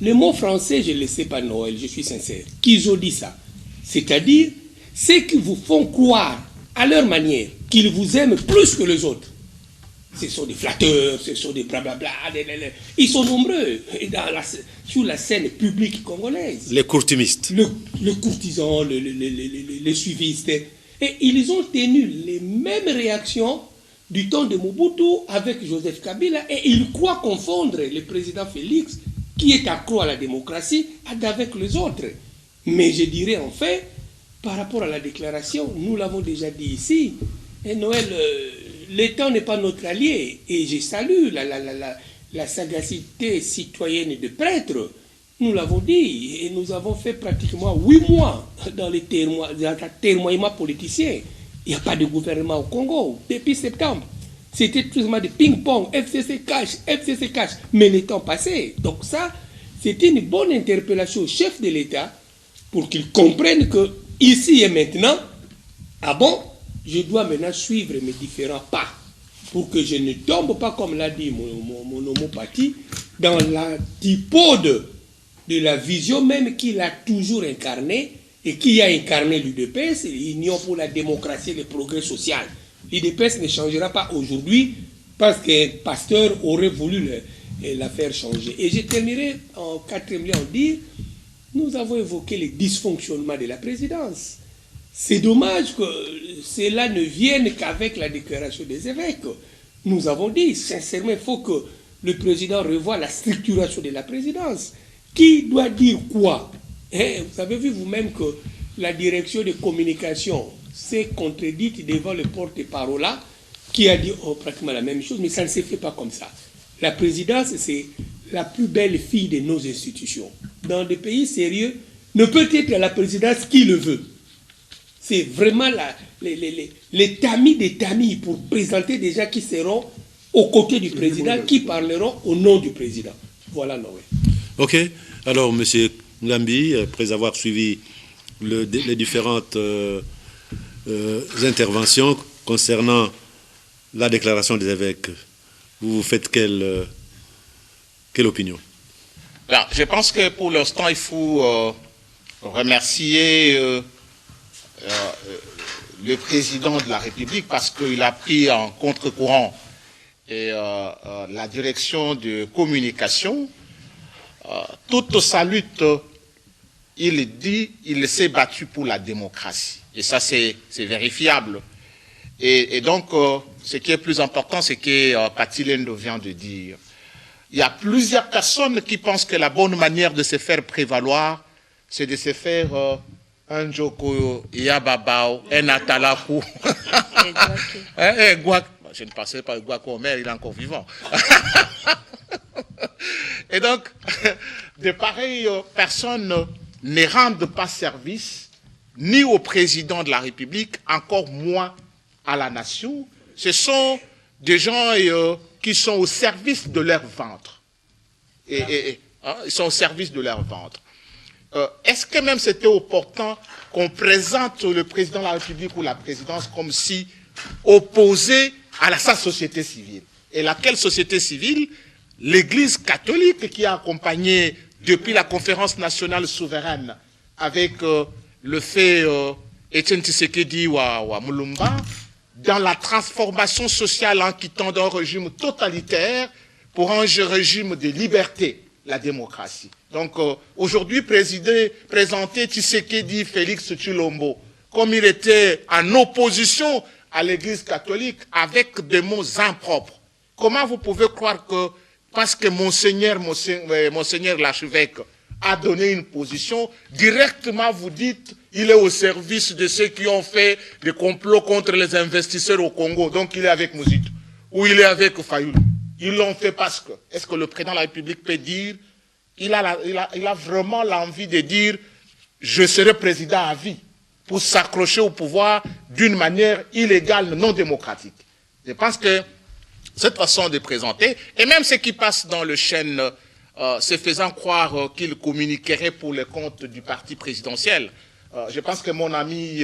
Le mot français, je ne le sais pas, Noël, je suis sincère. Kizodissa. C'est-à-dire, ceux qui vous font croire, à leur manière, qu'ils vous aiment plus que les autres. Ce sont des flatteurs, ce sont des blablabla. Ils sont nombreux sur la scène publique congolaise. Les courtimistes. Les courtisans, les suivistes. Et ils ont tenu les mêmes réactions du temps de Mobutu avec Joseph Kabila et ils croient confondre le président Félix, qui est accro à la démocratie, avec les autres. Mais je dirais en fait, par rapport à la déclaration, nous l'avons déjà dit ici, et Noël, le temps n'est pas notre allié. Et je salue la sagacité citoyenne de prêtres. Nous l'avons dit, et nous avons fait pratiquement 8 mois dans le témoignement politicien. Il n'y a pas de gouvernement au Congo depuis septembre. C'était tout simplement de ping-pong, FCC cash, mais le temps passé. Donc ça, c'était une bonne interpellation au chef de l'État pour qu'il comprenne que ici et maintenant, je dois maintenant suivre mes différents pas pour que je ne tombe pas, comme l'a dit mon homopathie, dans l'antipode de la vision même qu'il a toujours incarnée et qui a incarné l'UDPS, l'Union pour la démocratie et le progrès social. L'UDPS ne changera pas aujourd'hui parce qu'un pasteur aurait voulu la faire changer. Et je terminerai en 4e lieu en dire, nous avons évoqué les dysfonctionnements de la présidence. C'est dommage que cela ne vienne qu'avec la déclaration des évêques. Nous avons dit, sincèrement, il faut que le président revoie la structuration de la présidence. Qui doit dire quoi? Vous avez vu vous-même que la direction de communication s'est contredite devant le porte-parole qui a dit pratiquement la même chose, mais ça ne se fait pas comme ça. La présidence, c'est la plus belle fille de nos institutions. Dans des pays sérieux, ne peut être la présidence qui le veut. C'est vraiment les tamis des tamis pour présenter des gens qui seront aux côtés du président, qui parleront au nom du président. Voilà, Noé. Ok. Alors, M. Ngambi, après avoir suivi les différentes interventions concernant la déclaration des évêques, vous faites quelle opinion? Alors, je pense que pour l'instant, il faut remercier le président de la République parce qu'il a pris en contre-courant la direction de communication. Toute sa lutte, il dit, il s'est battu pour la démocratie. Et ça, c'est vérifiable. Et donc, ce qui est plus important, c'est que Pati Lendo vient de dire. Il y a plusieurs personnes qui pensent que la bonne manière de se faire prévaloir, c'est de se faire un Joko Yababao, un Atalakou. Je ne pensais pas à Guaco, mais il est encore vivant. Et donc, de pareilles personnes ne rendent pas service ni au président de la République, encore moins à la nation. Ce sont des gens qui sont au service de leur ventre. Ils sont au service de leur ventre. Est-ce que même c'était opportun qu'on présente le président de la République ou la présidence comme si opposé à sa société civile? Et laquelle société civile? L'Église catholique qui a accompagné depuis la conférence nationale souveraine avec le fait Etienne Tshisekedi ou Mulumba, dans la transformation sociale en quittant d'un régime totalitaire pour un régime de liberté, la démocratie. Donc aujourd'hui, présenter Tshisekedi Félix Tshilombo comme il était en opposition à l'Église catholique avec des mots impropres. Comment vous pouvez croire que parce que Monseigneur l'archevêque a donné une position, directement vous dites il est au service de ceux qui ont fait des complots contre les investisseurs au Congo, donc il est avec Mouzito, ou il est avec Fayoulou. Ils l'ont fait parce que, est-ce que le président de la République peut dire, il a vraiment l'envie de dire, je serai président à vie, pour s'accrocher au pouvoir d'une manière illégale, non démocratique. Je pense que cette façon de présenter, et même ceux qui passent dans le chêne, se faisant croire qu'ils communiqueraient pour les comptes du parti présidentiel. Je pense que mon ami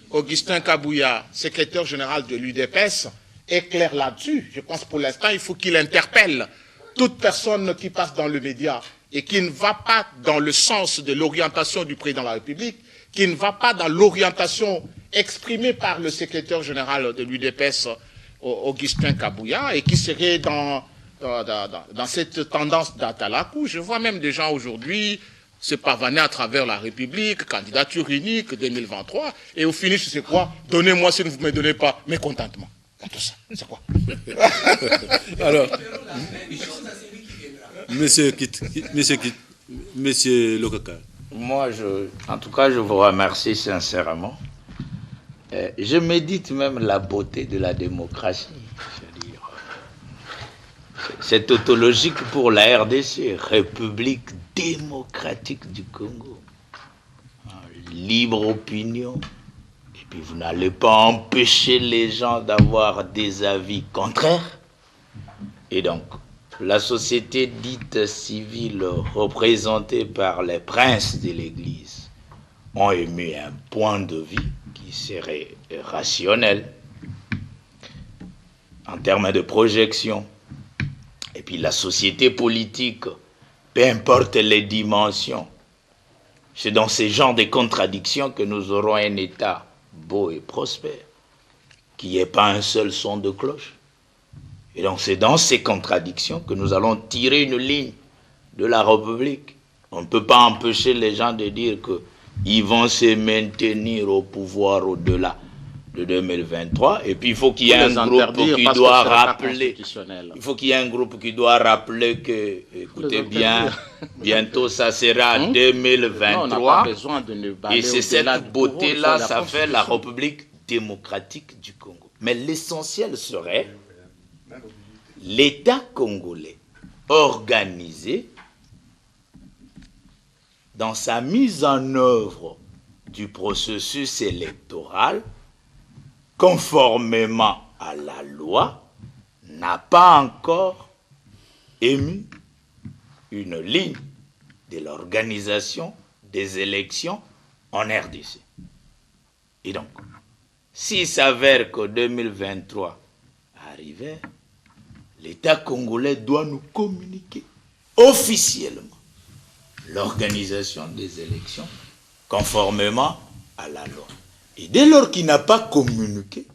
Augustin Kabouya, secrétaire général de l'UDPS, est clair là-dessus. Je pense pour l'instant, il faut qu'il interpelle toute personne qui passe dans le média et qui ne va pas dans le sens de l'orientation du président de la République, qui ne va pas dans l'orientation exprimée par le secrétaire général de l'UDPS, Augustin Kabouya, et qui serait dans cette tendance d'Atalakou. Je vois même des gens aujourd'hui se pavaner à travers la République, candidature unique 2023, et au finish, c'est quoi? Donnez-moi si vous ne me donnez pas mécontentement. Tout ça, c'est quoi? Alors, Monsieur Lokaka. Moi, en tout cas, je vous remercie sincèrement. Je médite même la beauté de la démocratie. C'est tautologique pour la RDC, République démocratique du Congo. Libre opinion. Et puis vous n'allez pas empêcher les gens d'avoir des avis contraires. Et donc, la société dite civile représentée par les princes de l'Église ont émis un point de vue qui serait rationnel en termes de projection. Et puis la société politique, peu importe les dimensions, c'est dans ces genres de contradictions que nous aurons un État beau et prospère, qui n'est pas un seul son de cloche. Et donc c'est dans ces contradictions que nous allons tirer une ligne de la République. On ne peut pas empêcher les gens de dire qu'ils vont se maintenir au pouvoir au-delà de 2023, et puis il faut qu'il y ait un groupe qui doit rappeler, il faut qu'il y ait un groupe qui doit rappeler que, écoutez bien, bientôt ça sera 2023, et c'est cette beauté-là, ça fait la République démocratique du Congo. Mais l'essentiel serait l'État congolais organisé dans sa mise en œuvre du processus électoral conformément à la loi, n'a pas encore émis une ligne de l'organisation des élections en RDC. Et donc, s'il s'avère que 2023 arrivait, l'État congolais doit nous communiquer officiellement l'organisation des élections conformément à la loi. Et dès lors qu'il n'a pas communiqué,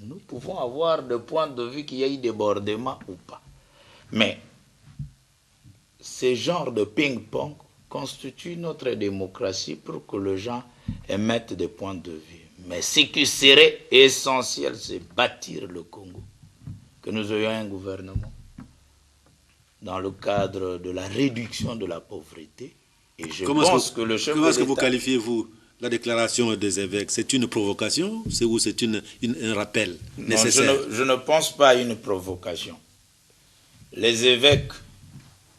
nous pouvons avoir des points de vue qu'il y a eu débordement ou pas. Mais ce genre de ping-pong constitue notre démocratie pour que les gens émettent des points de vue. Mais ce qui serait essentiel, c'est bâtir le Congo. Que nous ayons un gouvernement dans le cadre de la réduction de la pauvreté. Et je pense que le chef de l'État... Comment est-ce que vous qualifiez-vous la déclaration des évêques? C'est une provocation ou c'est un rappel nécessaire? Non, je ne pense pas à une provocation. Les évêques,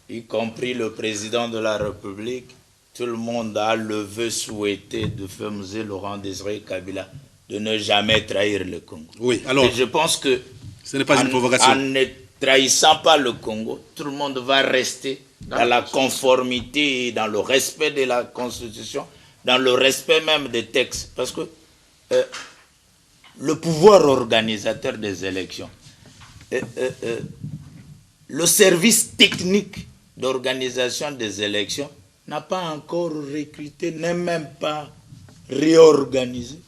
y compris le président de la République, tout le monde a le vœu souhaité de feu Laurent Désiré Kabila de ne jamais trahir le Congo. Oui, alors. Et je pense que ce n'est pas une provocation. En ne trahissant pas le Congo, tout le monde va rester dans la conformité, dans le respect de la Constitution, dans le respect même des textes. Parce que le pouvoir organisateur des élections, le service technique d'organisation des élections n'a pas encore recruté, n'est même pas réorganisé.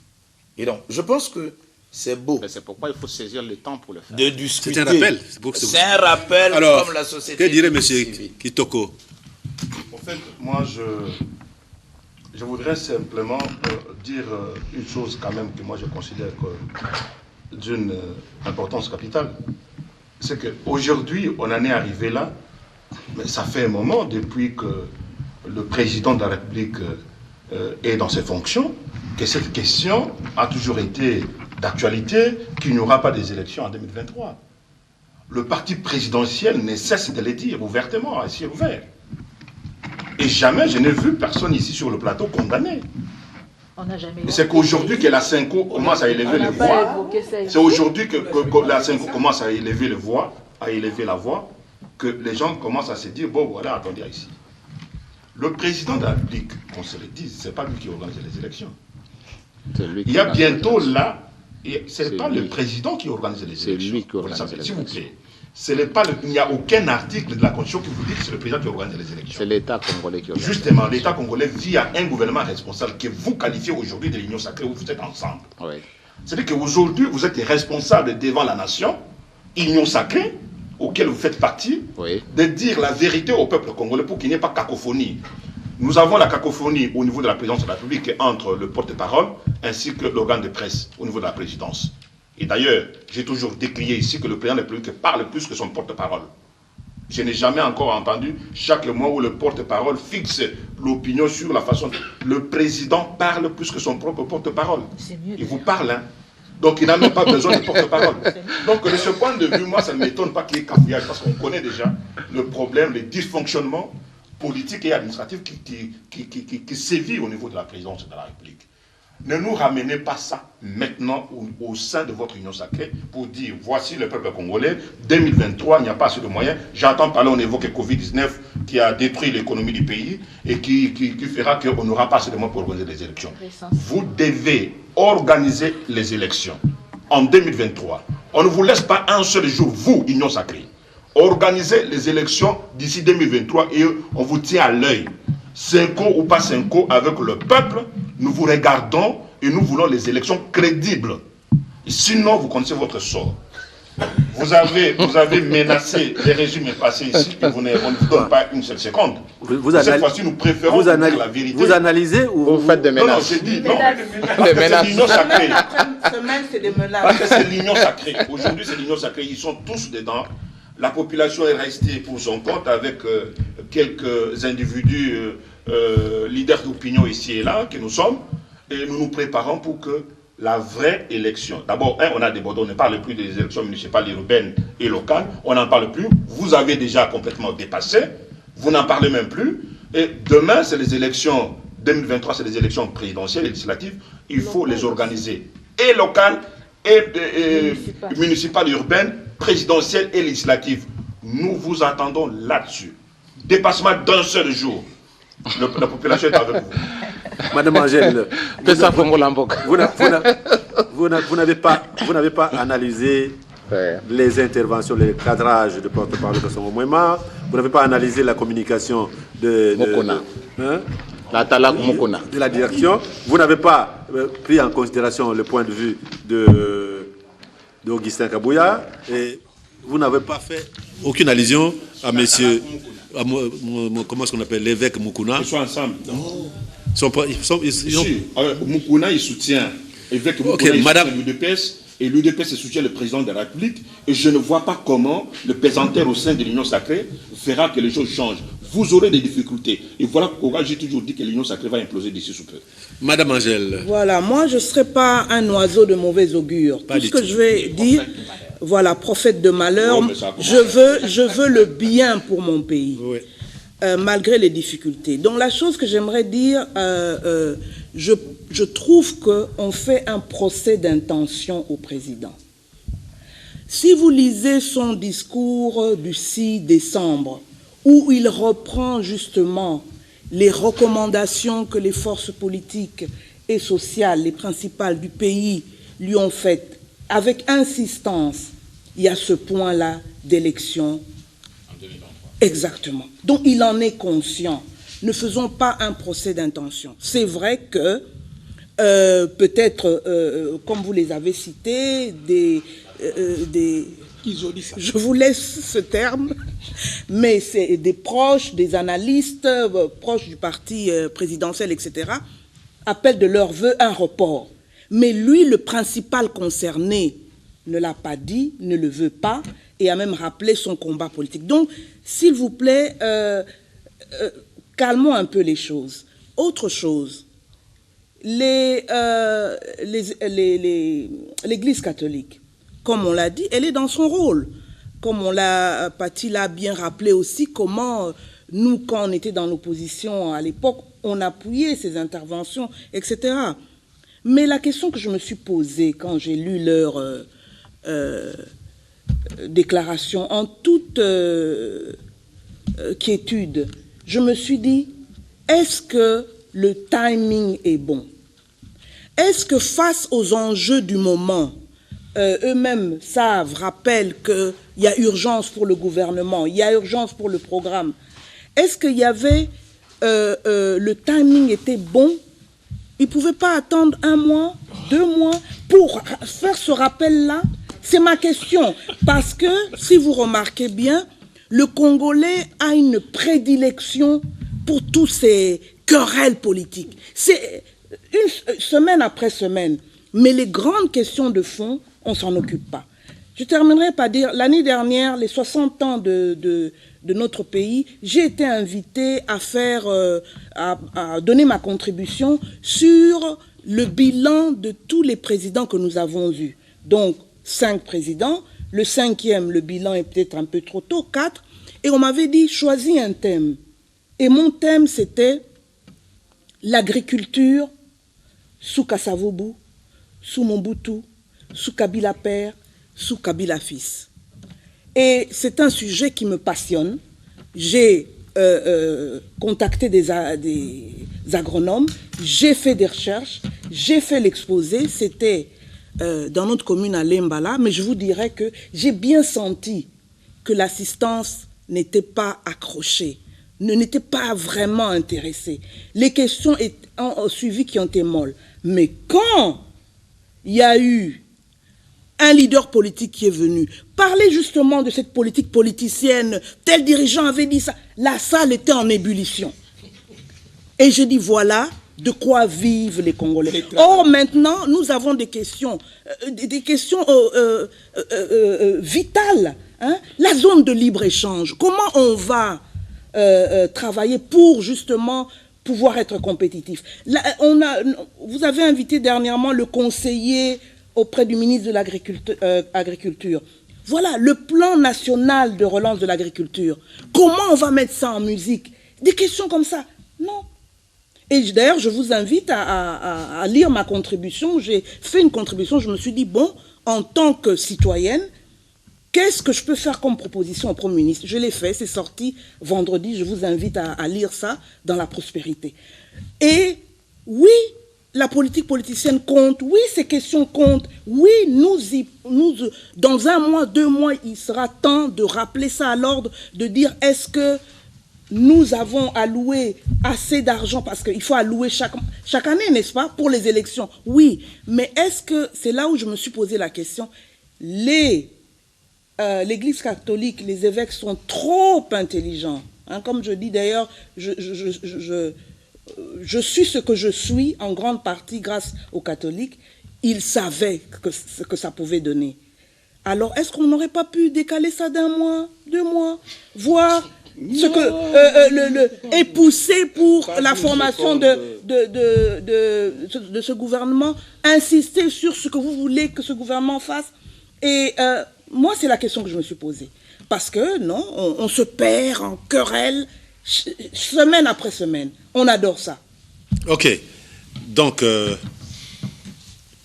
Et donc, je pense que c'est beau. C'est pourquoi il faut saisir le temps pour le faire. De discuter. C'est un rappel. C'est un rappel. Alors, comme la société. Que dirait M. Kitoko? En fait, moi, je voudrais simplement dire une chose quand même que moi je considère d'une importance capitale. C'est qu'aujourd'hui, on en est arrivé là, mais ça fait un moment depuis que le président de la République est dans ses fonctions, que cette question a toujours été d'actualité, qu'il n'y aura pas des élections en 2023. Le parti présidentiel ne cesse de le dire ouvertement, à ciel ouvert. Et jamais je n'ai vu personne ici sur le plateau condamné. C'est qu'aujourd'hui que la Cinco commence à élever les voix. C'est aujourd'hui que la Cinco commence à élever les voix, la voix, que les gens commencent à se dire, bon voilà, attendez ici. Le président de la République, qu'on se le dise, ce n'est pas lui qui organise les élections. Il y a bientôt là, ce n'est pas le président qui organise les élections. C'est lui qui organise les élections. S'il vous plaît. Il n'y a aucun article de la Constitution qui vous dit que c'est le président qui organise les élections. C'est l'État congolais qui organise. Justement, l'État congolais vit à un gouvernement responsable que vous qualifiez aujourd'hui de l'Union sacrée où vous êtes ensemble. Oui. C'est-à-dire qu'aujourd'hui, vous êtes responsable devant la nation, Union sacrée, auquel vous faites partie, oui, de dire la vérité au peuple congolais pour qu'il n'y ait pas cacophonie. Nous avons la cacophonie au niveau de la présidence de la République entre le porte-parole ainsi que l'organe de presse au niveau de la présidence. Et d'ailleurs, j'ai toujours décrié ici que le président de la République parle plus que son porte-parole. Je n'ai jamais encore entendu chaque mois où le porte-parole fixe l'opinion sur la façon. Le président parle plus que son propre porte-parole. Il vous parle, hein. Donc il n'a même pas besoin de porte-parole. Donc de ce point de vue, moi, ça ne m'étonne pas qu'il y ait cafouillage, parce qu'on connaît déjà le problème, les dysfonctionnements politiques et administratifs qui sévit au niveau de la présidence de la République. Ne nous ramenez pas ça maintenant au sein de votre union sacrée pour dire, voici le peuple congolais, 2023, il n'y a pas assez de moyens. J'entends parler, on évoque Covid-19 qui a détruit l'économie du pays et qui fera qu'on n'aura pas assez de moyens pour organiser les élections. Vous devez organiser les élections en 2023. On ne vous laisse pas un seul jour, vous, union sacrée. Organisez les élections d'ici 2023 et on vous tient à l'œil. 5 ans ou pas 5 ans avec le peuple, nous vous regardons et nous voulons les élections crédibles. Et sinon, vous connaissez votre sort. Vous avez menacé les régimes passés ici et on ne vous donne pas une seule seconde. Cette fois-ci, nous préférons dire la vérité. Vous analysez ou vous faites des menaces? Non, j'ai dit non. C'est l'union sacrée. C'est des menaces. Parce que c'est l'union sacrée. Aujourd'hui, c'est l'union sacrée. Ils sont tous dedans. La population est restée pour son compte avec quelques individus leaders d'opinion ici et là, que nous sommes, et nous nous préparons pour que la vraie élection, d'abord, on a débordé, on ne parle plus des élections municipales, urbaines et locales, on n'en parle plus, vous avez déjà complètement dépassé, vous n'en parlez même plus, et demain, c'est les élections, 2023, c'est les élections présidentielles et législatives, il faut les organiser, et locales, et municipales, urbaines, présidentielles et législatives. Nous vous attendons là-dessus. Dépassement d'un seul jour. La population est avec vous. Madame Angèle, vous n'avez pas analysé les interventions, les cadrages de porte-parole de Songo Mwema. Vous n'avez pas analysé la communication de la direction. Vous n'avez pas pris en considération le point de vue d'Augustin Kabouya. Et vous n'avez pas fait aucune allusion à monsieur, comment est-ce qu'on appelle, l'évêque Mukuna. Ils sont ensemble. Mukuna, il soutient l'évêque Mukuna, madame, l'UDPS, et l'UDPS soutient le président de la République. Et je ne vois pas comment le pesanteur au sein de l'Union sacrée fera que les choses changent. Vous aurez des difficultés. Et voilà pourquoi j'ai toujours dit que l'Union sacrée va imploser d'ici sous peu. Madame Angèle. Voilà, moi je ne serai pas un oiseau de mauvais augure. Tout ce que je vais dire, voilà, prophète de malheur, je veux le bien pour mon pays. Oui. malgré les difficultés. Donc la chose que j'aimerais dire, je trouve qu'on fait un procès d'intention au président. Si vous lisez son discours du 6 décembre, où il reprend justement les recommandations que les forces politiques et sociales, les principales du pays, lui ont faites, avec insistance, il y a ce point-là d'élection. En 2023. Exactement. Donc il en est conscient. Ne faisons pas un procès d'intention. C'est vrai que, peut-être, comme vous les avez cités, je vous laisse ce terme, mais c'est des proches, des analystes, proches du parti présidentiel, etc., appellent de leur vœu un report. Mais lui, le principal concerné, ne l'a pas dit, ne le veut pas, et a même rappelé son combat politique. Donc, s'il vous plaît, calmons un peu les choses. Autre chose, l'Église catholique, comme on l'a dit, elle est dans son rôle. Comme Paty l'a bien rappelé aussi, comment nous, quand on était dans l'opposition à l'époque, on appuyait ces interventions, etc. Mais la question que je me suis posée quand j'ai lu leur déclaration, en toute quiétude, je me suis dit, est-ce que le timing est bon? Est-ce que face aux enjeux du moment, eux-mêmes savent, rappellent qu'il y a urgence pour le gouvernement, il y a urgence pour le programme, est-ce qu'il y avait, le timing était bon? Ils ne pouvaient pas attendre 1 mois, 2 mois pour faire ce rappel-là? C'est ma question. Parce que, si vous remarquez bien, le Congolais a une prédilection pour tous ces querelles politiques. C'est semaine après semaine. Mais les grandes questions de fond, on ne s'en occupe pas. Je terminerai par dire, l'année dernière, les 60 ans de notre pays, j'ai été invitée à à donner ma contribution sur le bilan de tous les présidents que nous avons eus. Donc, 5 présidents. Le 5e, le bilan est peut-être un peu trop tôt, 4. Et on m'avait dit, choisis un thème. Et mon thème, c'était l'agriculture sous Kasavubu, sous Mobutu, sous Kabila père, sous Kabila fils. Et c'est un sujet qui me passionne. J'ai contacté des agronomes, j'ai fait des recherches, j'ai fait l'exposé, c'était dans notre commune à Lembala, mais je vous dirais que j'ai bien senti que l'assistance n'était pas accrochée, n'était pas vraiment intéressée. Les questions ont suivi qui ont été molles. Mais quand il y a eu un leader politique qui est venu parler justement de cette politique politicienne, tel dirigeant avait dit ça, la salle était en ébullition. Et je dis, voilà de quoi vivent les Congolais. Or, maintenant, nous avons des questions vitales. Hein? La zone de libre-échange, comment on va travailler pour justement pouvoir être compétitif? Là, vous avez invité dernièrement le conseiller auprès du ministre de l'Agriculture. Voilà, le plan national de relance de l'agriculture. Comment on va mettre ça en musique? Des questions comme ça. Non. Et d'ailleurs, je vous invite à lire ma contribution. J'ai fait une contribution, je me suis dit, bon, en tant que citoyenne, qu'est-ce que je peux faire comme proposition au Premier ministre? Je l'ai fait, c'est sorti vendredi, je vous invite à lire ça dans La Prospérité. Et oui, la politique politicienne compte, oui, ces questions comptent, oui, dans 1 mois, 2 mois, il sera temps de rappeler ça à l'ordre, de dire est-ce que nous avons alloué assez d'argent, parce qu'il faut allouer chaque année, n'est-ce pas, pour les élections? Oui, mais est-ce que, c'est là où je me suis posé la question, l'Église catholique, les évêques sont trop intelligents. Hein, comme je dis d'ailleurs, je suis ce que je suis en grande partie grâce aux catholiques. Ils savaient ce que ça pouvait donner. Alors, est-ce qu'on n'aurait pas pu décaler ça d'1 mois, 2 mois, voir ce que et pousser pour la formation de ce gouvernement, insister sur ce que vous voulez que ce gouvernement fasse? Et moi, c'est la question que je me suis posée. Parce que, non, on se perd en querelle. Semaine après semaine. On adore ça. Ok. Donc,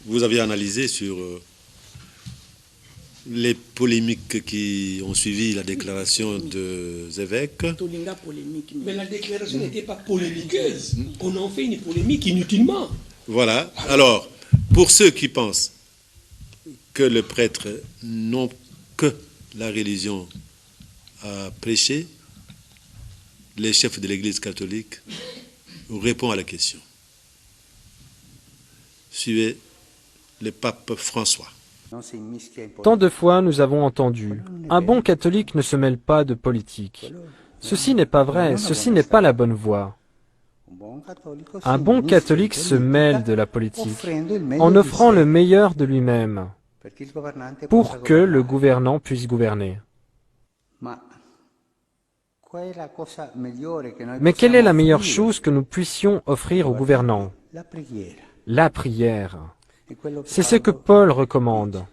vous avez analysé sur les polémiques qui ont suivi la déclaration des évêques. Mais la déclaration n'était pas polémiqueuse. On en fait une polémique inutilement. Voilà. Alors, pour ceux qui pensent que le prêtre n'ont que la religion à prêcher, les chefs de l'Église catholique répondent à la question. Suivez le pape François. Tant de fois nous avons entendu « Un bon catholique ne se mêle pas de politique ». Ceci n'est pas vrai, ceci n'est pas la bonne voie. Un bon catholique se mêle de la politique en offrant le meilleur de lui-même pour que le gouvernant puisse gouverner. Mais quelle est la meilleure chose que nous puissions offrir aux gouvernants? La prière. C'est ce que Paul recommande.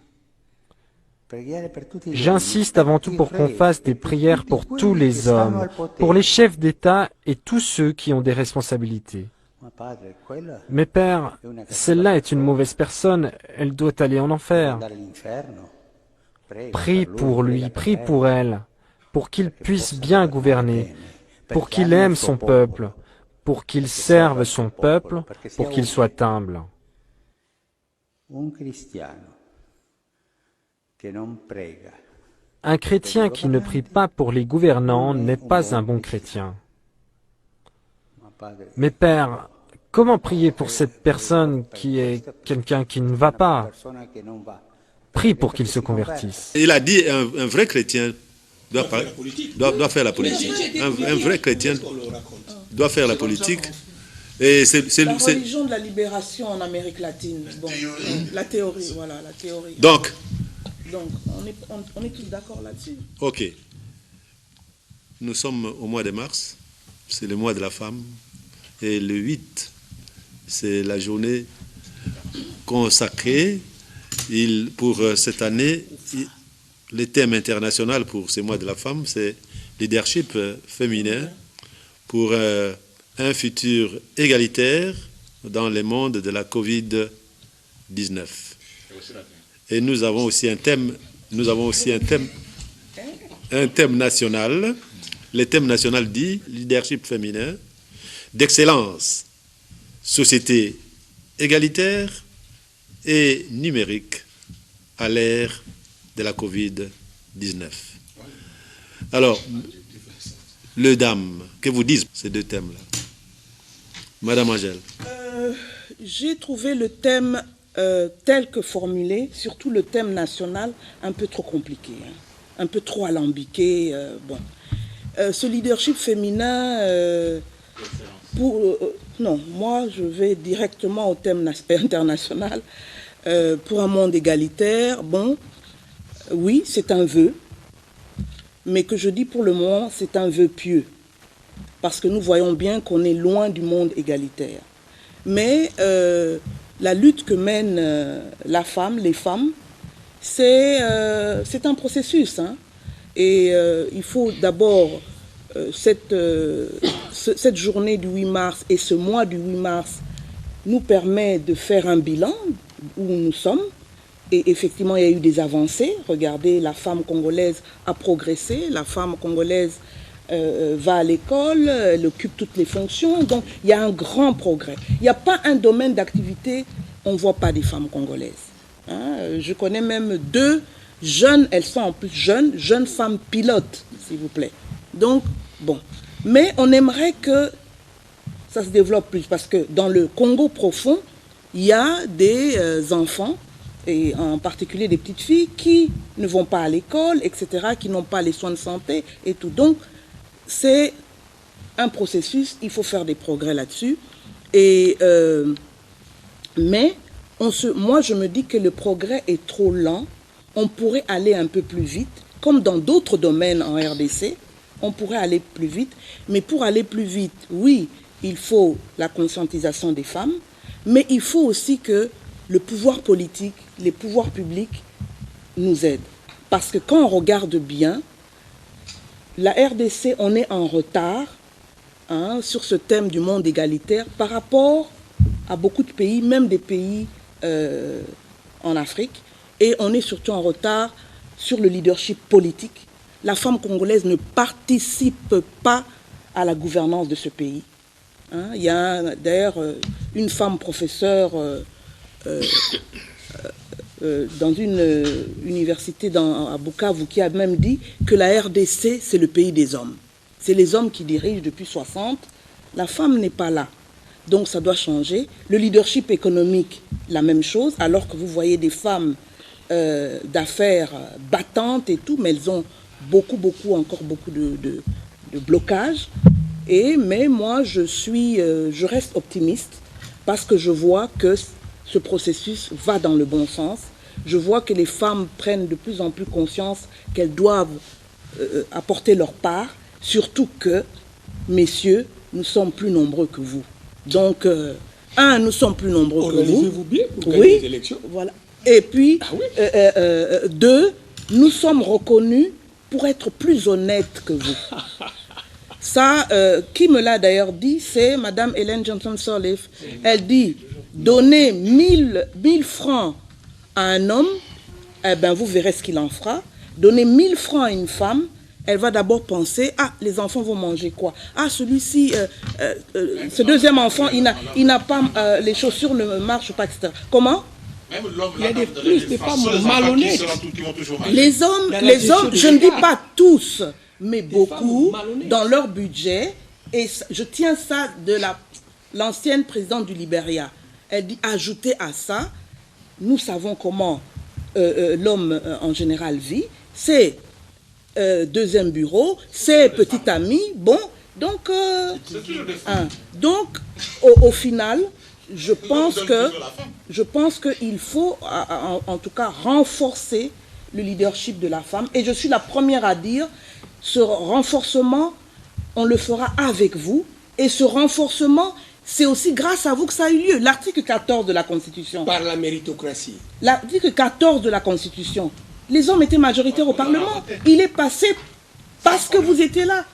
J'insiste avant tout pour qu'on fasse des prières pour tous les hommes, pour les chefs d'État et tous ceux qui ont des responsabilités. Mais Père, celle-là est une mauvaise personne, elle doit aller en enfer. Prie pour lui, prie pour elle, pour qu'il puisse bien gouverner, pour qu'il aime son peuple, pour qu'il serve son peuple, pour qu'il soit humble. Un chrétien qui ne prie pas pour les gouvernants n'est pas un bon chrétien. Mais Père, comment prier pour cette personne qui est quelqu'un qui ne va pas? Prie pour qu'il se convertisse. Il a dit un vrai chrétien doit faire la politique. Un vrai chrétien doit faire la politique. Et c'est la religion de la libération en Amérique latine. Bon, la théorie, voilà, la théorie. Donc on est tous d'accord là-dessus. Ok. Nous sommes au mois de mars, c'est le mois de la femme. Et le 8, c'est la journée consacrée. Pour cette année, le thème international pour ce mois de la femme, c'est leadership féminin pour un futur égalitaire dans le monde de la Covid-19. Et nous avons aussi un thème national. Le thème national dit leadership féminin, d'excellence, société égalitaire et numérique à l'ère de la Covid-19. Alors, les dames, que vous disent ces deux thèmes-là? Madame Angèle. J'ai trouvé le thème tel que formulé, surtout le thème national, un peu trop compliqué, hein, un peu trop alambiqué. Bon. Ce leadership féminin, non, moi je vais directement au thème international. Pour un monde égalitaire, bon, oui, c'est un vœu, mais que je dis pour le moment, c'est un vœu pieux, parce que nous voyons bien qu'on est loin du monde égalitaire. Mais la lutte que mènent les femmes, c'est un processus, hein, et il faut d'abord cette journée du 8 mars et ce mois du 8 mars nous permet de faire un bilan où nous sommes. Et effectivement, il y a eu des avancées. Regardez, la femme congolaise a progressé. La femme congolaise va à l'école, elle occupe toutes les fonctions. Donc, il y a un grand progrès. Il n'y a pas un domaine d'activité, on ne voit pas des femmes congolaises. Hein? Je connais même 2 jeunes, elles sont en plus jeunes femmes pilotes, s'il vous plaît. Donc, bon. Mais on aimerait que ça se développe plus, parce que dans le Congo profond, il y a des enfants, et en particulier des petites filles, qui ne vont pas à l'école, etc., qui n'ont pas les soins de santé et tout. Donc, c'est un processus, il faut faire des progrès là-dessus. Et, mais, moi, je me dis que le progrès est trop lent. On pourrait aller un peu plus vite, comme dans d'autres domaines en RDC, on pourrait aller plus vite. Mais pour aller plus vite, oui, il faut la conscientisation des femmes, mais il faut aussi que le pouvoir politique, les pouvoirs publics nous aident. Parce que quand on regarde bien, la RDC, on est en retard hein, sur ce thème du monde égalitaire par rapport à beaucoup de pays, même des pays en Afrique. Et on est surtout en retard sur le leadership politique. La femme congolaise ne participe pas à la gouvernance de ce pays. Hein, il y a d'ailleurs une femme professeure dans une université à Bukavu qui a même dit que la RDC, c'est le pays des hommes. C'est les hommes qui dirigent depuis 60. La femme n'est pas là. Donc ça doit changer. Le leadership économique, la même chose, alors que vous voyez des femmes d'affaires battantes et tout, mais elles ont encore beaucoup de blocages. Mais moi, je reste optimiste parce que je vois que ce processus va dans le bon sens. Je vois que les femmes prennent de plus en plus conscience qu'elles doivent apporter leur part, surtout que, messieurs, nous sommes plus nombreux que vous. Donc, nous sommes plus nombreux que vous. Organisez-vous bien pour gagner les élections. Voilà. Et puis, deux, nous sommes reconnus pour être plus honnêtes que vous. Ça, qui me l'a d'ailleurs dit, c'est Madame Ellen Johnson Sirleaf. Elle dit, donnez 1000 francs à un homme, eh ben, vous verrez ce qu'il en fera. Donnez 1000 francs à une femme, elle va d'abord penser, les enfants vont manger quoi? Celui-ci, ce deuxième enfant, il n'a pas, les chaussures ne marchent pas, etc. Comment? Il y a des femmes malhonnêtes. Les hommes, je ne dis pas tous, mais beaucoup, dans leur budget, et je tiens ça de l'ancienne présidente du Libéria. Elle dit, ajoutez à ça, nous savons comment l'homme en général vit, c'est deuxième bureau, c'est petit ami, bon, donc, donc au final, je pense qu'il faut en tout cas renforcer le leadership de la femme, et je suis la première à dire, ce renforcement, on le fera avec vous, et ce renforcement, c'est aussi grâce à vous que ça a eu lieu. L'article 14 de la Constitution. Par la méritocratie. L'article 14 de la Constitution. Les hommes étaient majoritaires au Parlement. Il est passé parce que vous étiez là.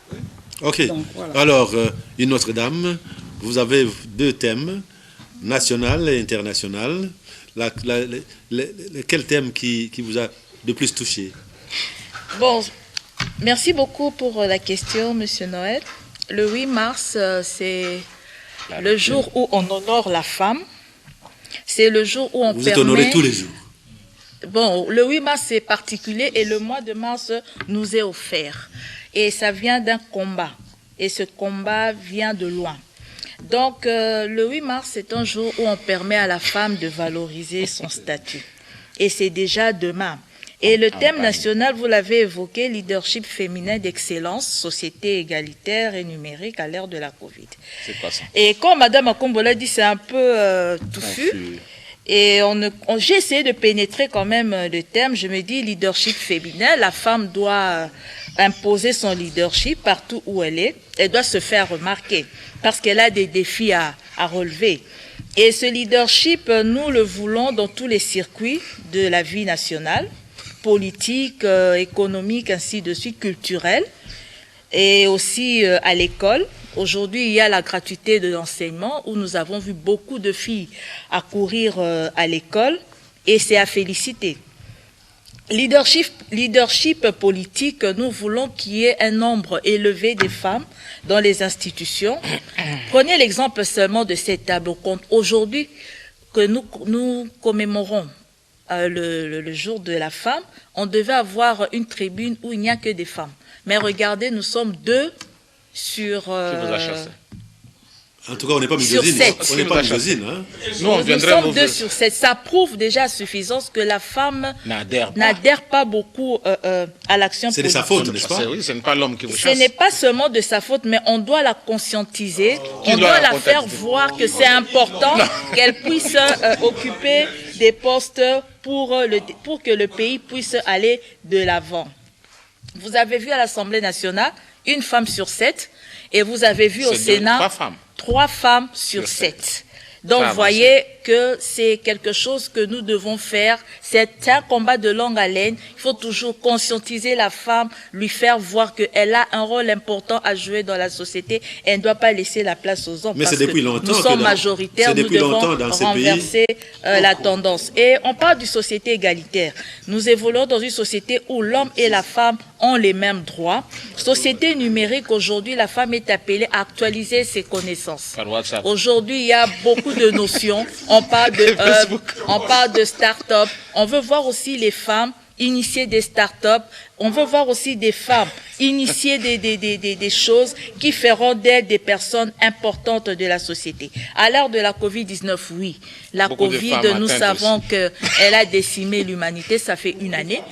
Ok. Donc, voilà. Alors, une autre dame, vous avez deux thèmes, national et international. Quel thème qui vous a le plus touché? Bon, merci beaucoup pour la question, Monsieur Noël. Le 8 mars, c'est le jour où on honore la femme. C'est le jour où on permet... Vous êtes honoré tous les jours. Bon, le 8 mars, c'est particulier et le mois de mars nous est offert. Et ça vient d'un combat. Et ce combat vient de loin. Donc, le 8 mars, c'est un jour où on permet à la femme de valoriser son statut. Et c'est déjà demain. Et le thème national, vous l'avez évoqué, leadership féminin d'excellence, société égalitaire et numérique à l'ère de la Covid. C'est quoi ça? Et comme Madame Akombo l'a dit, c'est un peu touffu. Et j'ai essayé de pénétrer quand même le thème. Je me dis leadership féminin, la femme doit imposer son leadership partout où elle est. Elle doit se faire remarquer parce qu'elle a des défis à relever. Et ce leadership, nous le voulons dans tous les circuits de la vie nationale, politique, économique, ainsi de suite, culturelle, et aussi à l'école. Aujourd'hui, il y a la gratuité de l'enseignement où nous avons vu beaucoup de filles accourir à l'école et c'est à féliciter. Leadership politique, nous voulons qu'il y ait un nombre élevé de femmes dans les institutions. Prenez l'exemple seulement de cette table ronde. Aujourd'hui, que nous commémorons le jour de la femme, on devait avoir une tribune où il n'y a que des femmes. Mais regardez, nous sommes 2 sur... Qui vous a chassé? En tout cas, on n'est pas misogyne. On n'est pas misogyne. Hein. Nous sommes 2 sur 7. Ça prouve déjà à suffisance que la femme n'adhère pas beaucoup à l'action politique. C'est de sa faute, n'est-ce pas? Oui, ce n'est pas l'homme qui vous chasse. Ce n'est pas seulement de sa faute, mais on doit la conscientiser. On doit la faire voir que c'est important qu'elle puisse occuper des postes pour que le pays puisse aller de l'avant. Vous avez vu à l'Assemblée nationale, 1 femme sur 7, et vous avez vu au Sénat 3 femmes sur 7. Donc, vous voyez, que c'est quelque chose que nous devons faire. C'est un combat de longue haleine. Il faut toujours conscientiser la femme, lui faire voir qu'elle a un rôle important à jouer dans la société. Elle ne doit pas laisser la place aux hommes. Mais c'est depuis longtemps. Nous sommes majoritaires, nous devons renverser la tendance. Et on parle d'une société égalitaire. Nous évoluons dans une société où l'homme et la femme ont les mêmes droits. Société numérique, aujourd'hui, la femme est appelée à actualiser ses connaissances. Aujourd'hui, il y a beaucoup de notions. On parle de start-up. On veut voir aussi les femmes initier des start-up. On veut voir aussi des femmes initier des choses qui feront d'elles des personnes importantes de la société. À l'heure de la Covid-19, oui. La Covid, nous savons qu'elle a décimé l'humanité, ça fait une année.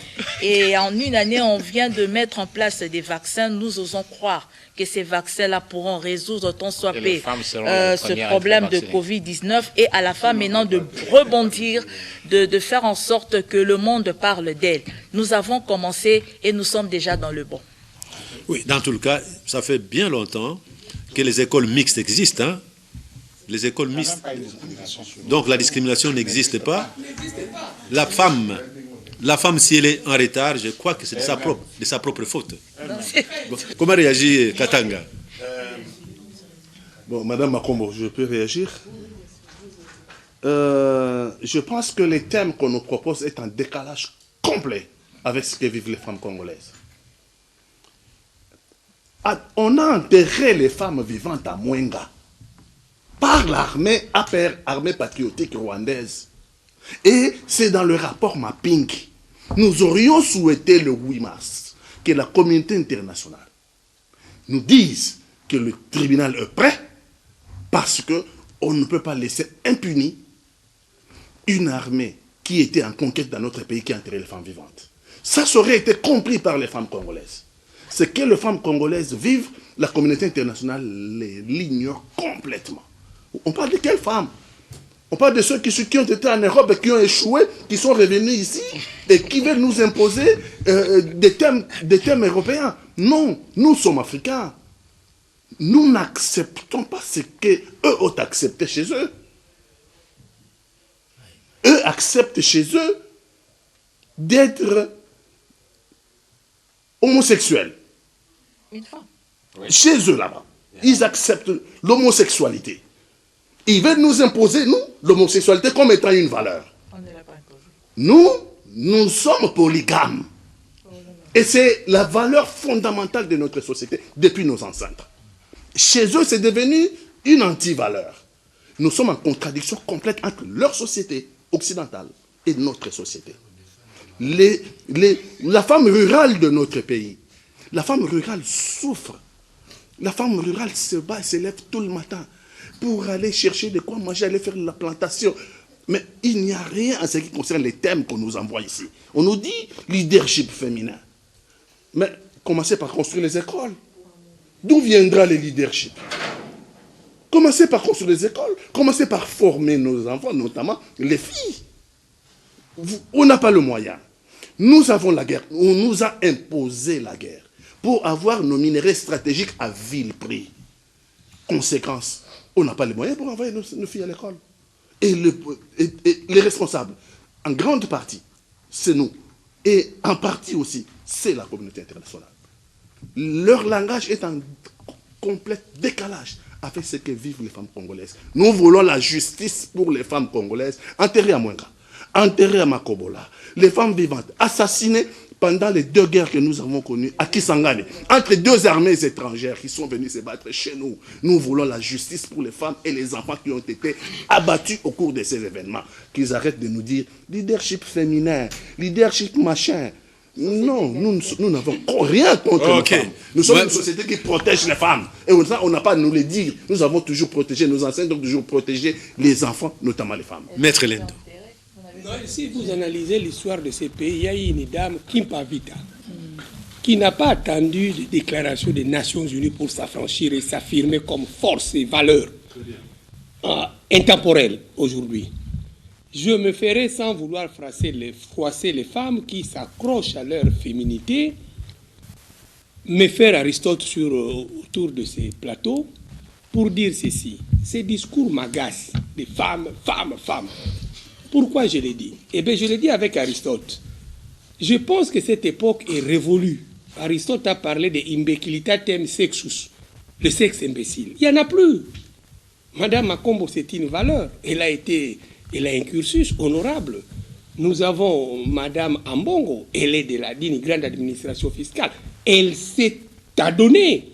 Et en une année, on vient de mettre en place des vaccins. Nous osons croire que ces vaccins-là pourront résoudre tant soit peu ce problème de Covid-19 et à la fin maintenant de rebondir, de faire en sorte que le monde parle d'elle. Nous avons commencé et nous sommes déjà dans le bon. Oui, dans tout le cas, ça fait bien longtemps que les écoles mixtes existent. Hein? Les écoles mixtes. Donc la discrimination n'existe pas. La femme, si elle est en retard, je crois que c'est de sa propre faute. Bon, comment réagit Katanga? Bon, Madame Makombo, je peux réagir? Je pense que les thèmes qu'on nous propose est en décalage complet avec ce que vivent les femmes congolaises. On a enterré les femmes vivantes à Mwenga par l'armée APR, armée patriotique rwandaise. Et c'est dans le rapport Mapping. Nous aurions souhaité le 8 mars que la communauté internationale nous dise que le tribunal est prêt parce qu'on ne peut pas laisser impunie une armée qui était en conquête dans notre pays qui a enterré les femmes vivantes. Ça aurait été compris par les femmes congolaises. Ce que les femmes congolaises vivent, la communauté internationale l'ignore complètement. On parle de quelles femmes? On parle de ceux qui ont été en Europe et qui ont échoué, qui sont revenus ici et qui veulent nous imposer des thèmes européens. Non, nous sommes africains. Nous n'acceptons pas ce qu'eux ont accepté chez eux. Eux acceptent chez eux d'être homosexuels. Chez eux là-bas, ils acceptent l'homosexualité. Ils veulent nous imposer, nous, l'homosexualité comme étant une valeur. Nous sommes polygames. Et c'est la valeur fondamentale de notre société depuis nos ancêtres. Chez eux, c'est devenu une anti-valeur. Nous sommes en contradiction complète entre leur société occidentale et notre société. La femme rurale de notre pays, la femme rurale souffre. La femme rurale se bat et se lève tout le matin pour aller chercher de quoi manger, aller faire la plantation. Mais il n'y a rien en ce qui concerne les thèmes qu'on nous envoie ici. On nous dit leadership féminin. Mais commencez par construire les écoles. D'où viendra le leadership? Commencez par construire les écoles. Commencez par former nos enfants, notamment les filles. On n'a pas le moyen. Nous avons la guerre. On nous a imposé la guerre pour avoir nos minerais stratégiques à vil prix. Conséquence, on n'a pas les moyens pour envoyer nos filles à l'école. Et les responsables, en grande partie, c'est nous. Et en partie aussi, c'est la communauté internationale. Leur langage est en complet décalage avec ce que vivent les femmes congolaises. Nous voulons la justice pour les femmes congolaises, enterrées à Mwenga, enterrées à Makobola, les femmes vivantes, assassinées pendant les 2 guerres que nous avons connues à Kisangani, entre 2 armées étrangères qui sont venues se battre chez nous. Nous voulons la justice pour les femmes et les enfants qui ont été abattus au cours de ces événements. Qu'ils arrêtent de nous dire leadership féminin, leadership machin. Non, nous n'avons rien contre les femmes. Nous sommes une société qui protège les femmes. Et on n'a pas à nous le dire. Nous avons toujours protégé, nos ancêtres ont toujours protégé les enfants, notamment les femmes. Maître Lendo. Si vous analysez l'histoire de ces pays, il y a une dame, Kimpavita, qui n'a pas attendu de déclaration des Nations Unies pour s'affranchir et s'affirmer comme force et valeur intemporelle aujourd'hui. Je me ferai, sans vouloir froisser les femmes qui s'accrochent à leur féminité, me faire Aristote autour de ces plateaux pour dire ceci. Ces discours m'agacent, des femmes, femmes, femmes. Pourquoi je l'ai dit? Eh bien, je l'ai dit avec Aristote. Je pense que cette époque est révolue. Aristote a parlé de imbecilitatem sexus, le sexe imbécile. Il n'y en a plus. Madame Makombo, c'est une valeur. Elle a un cursus honorable. Nous avons Madame Ambongo, elle est d'une grande administration fiscale. Elle s'est adonnée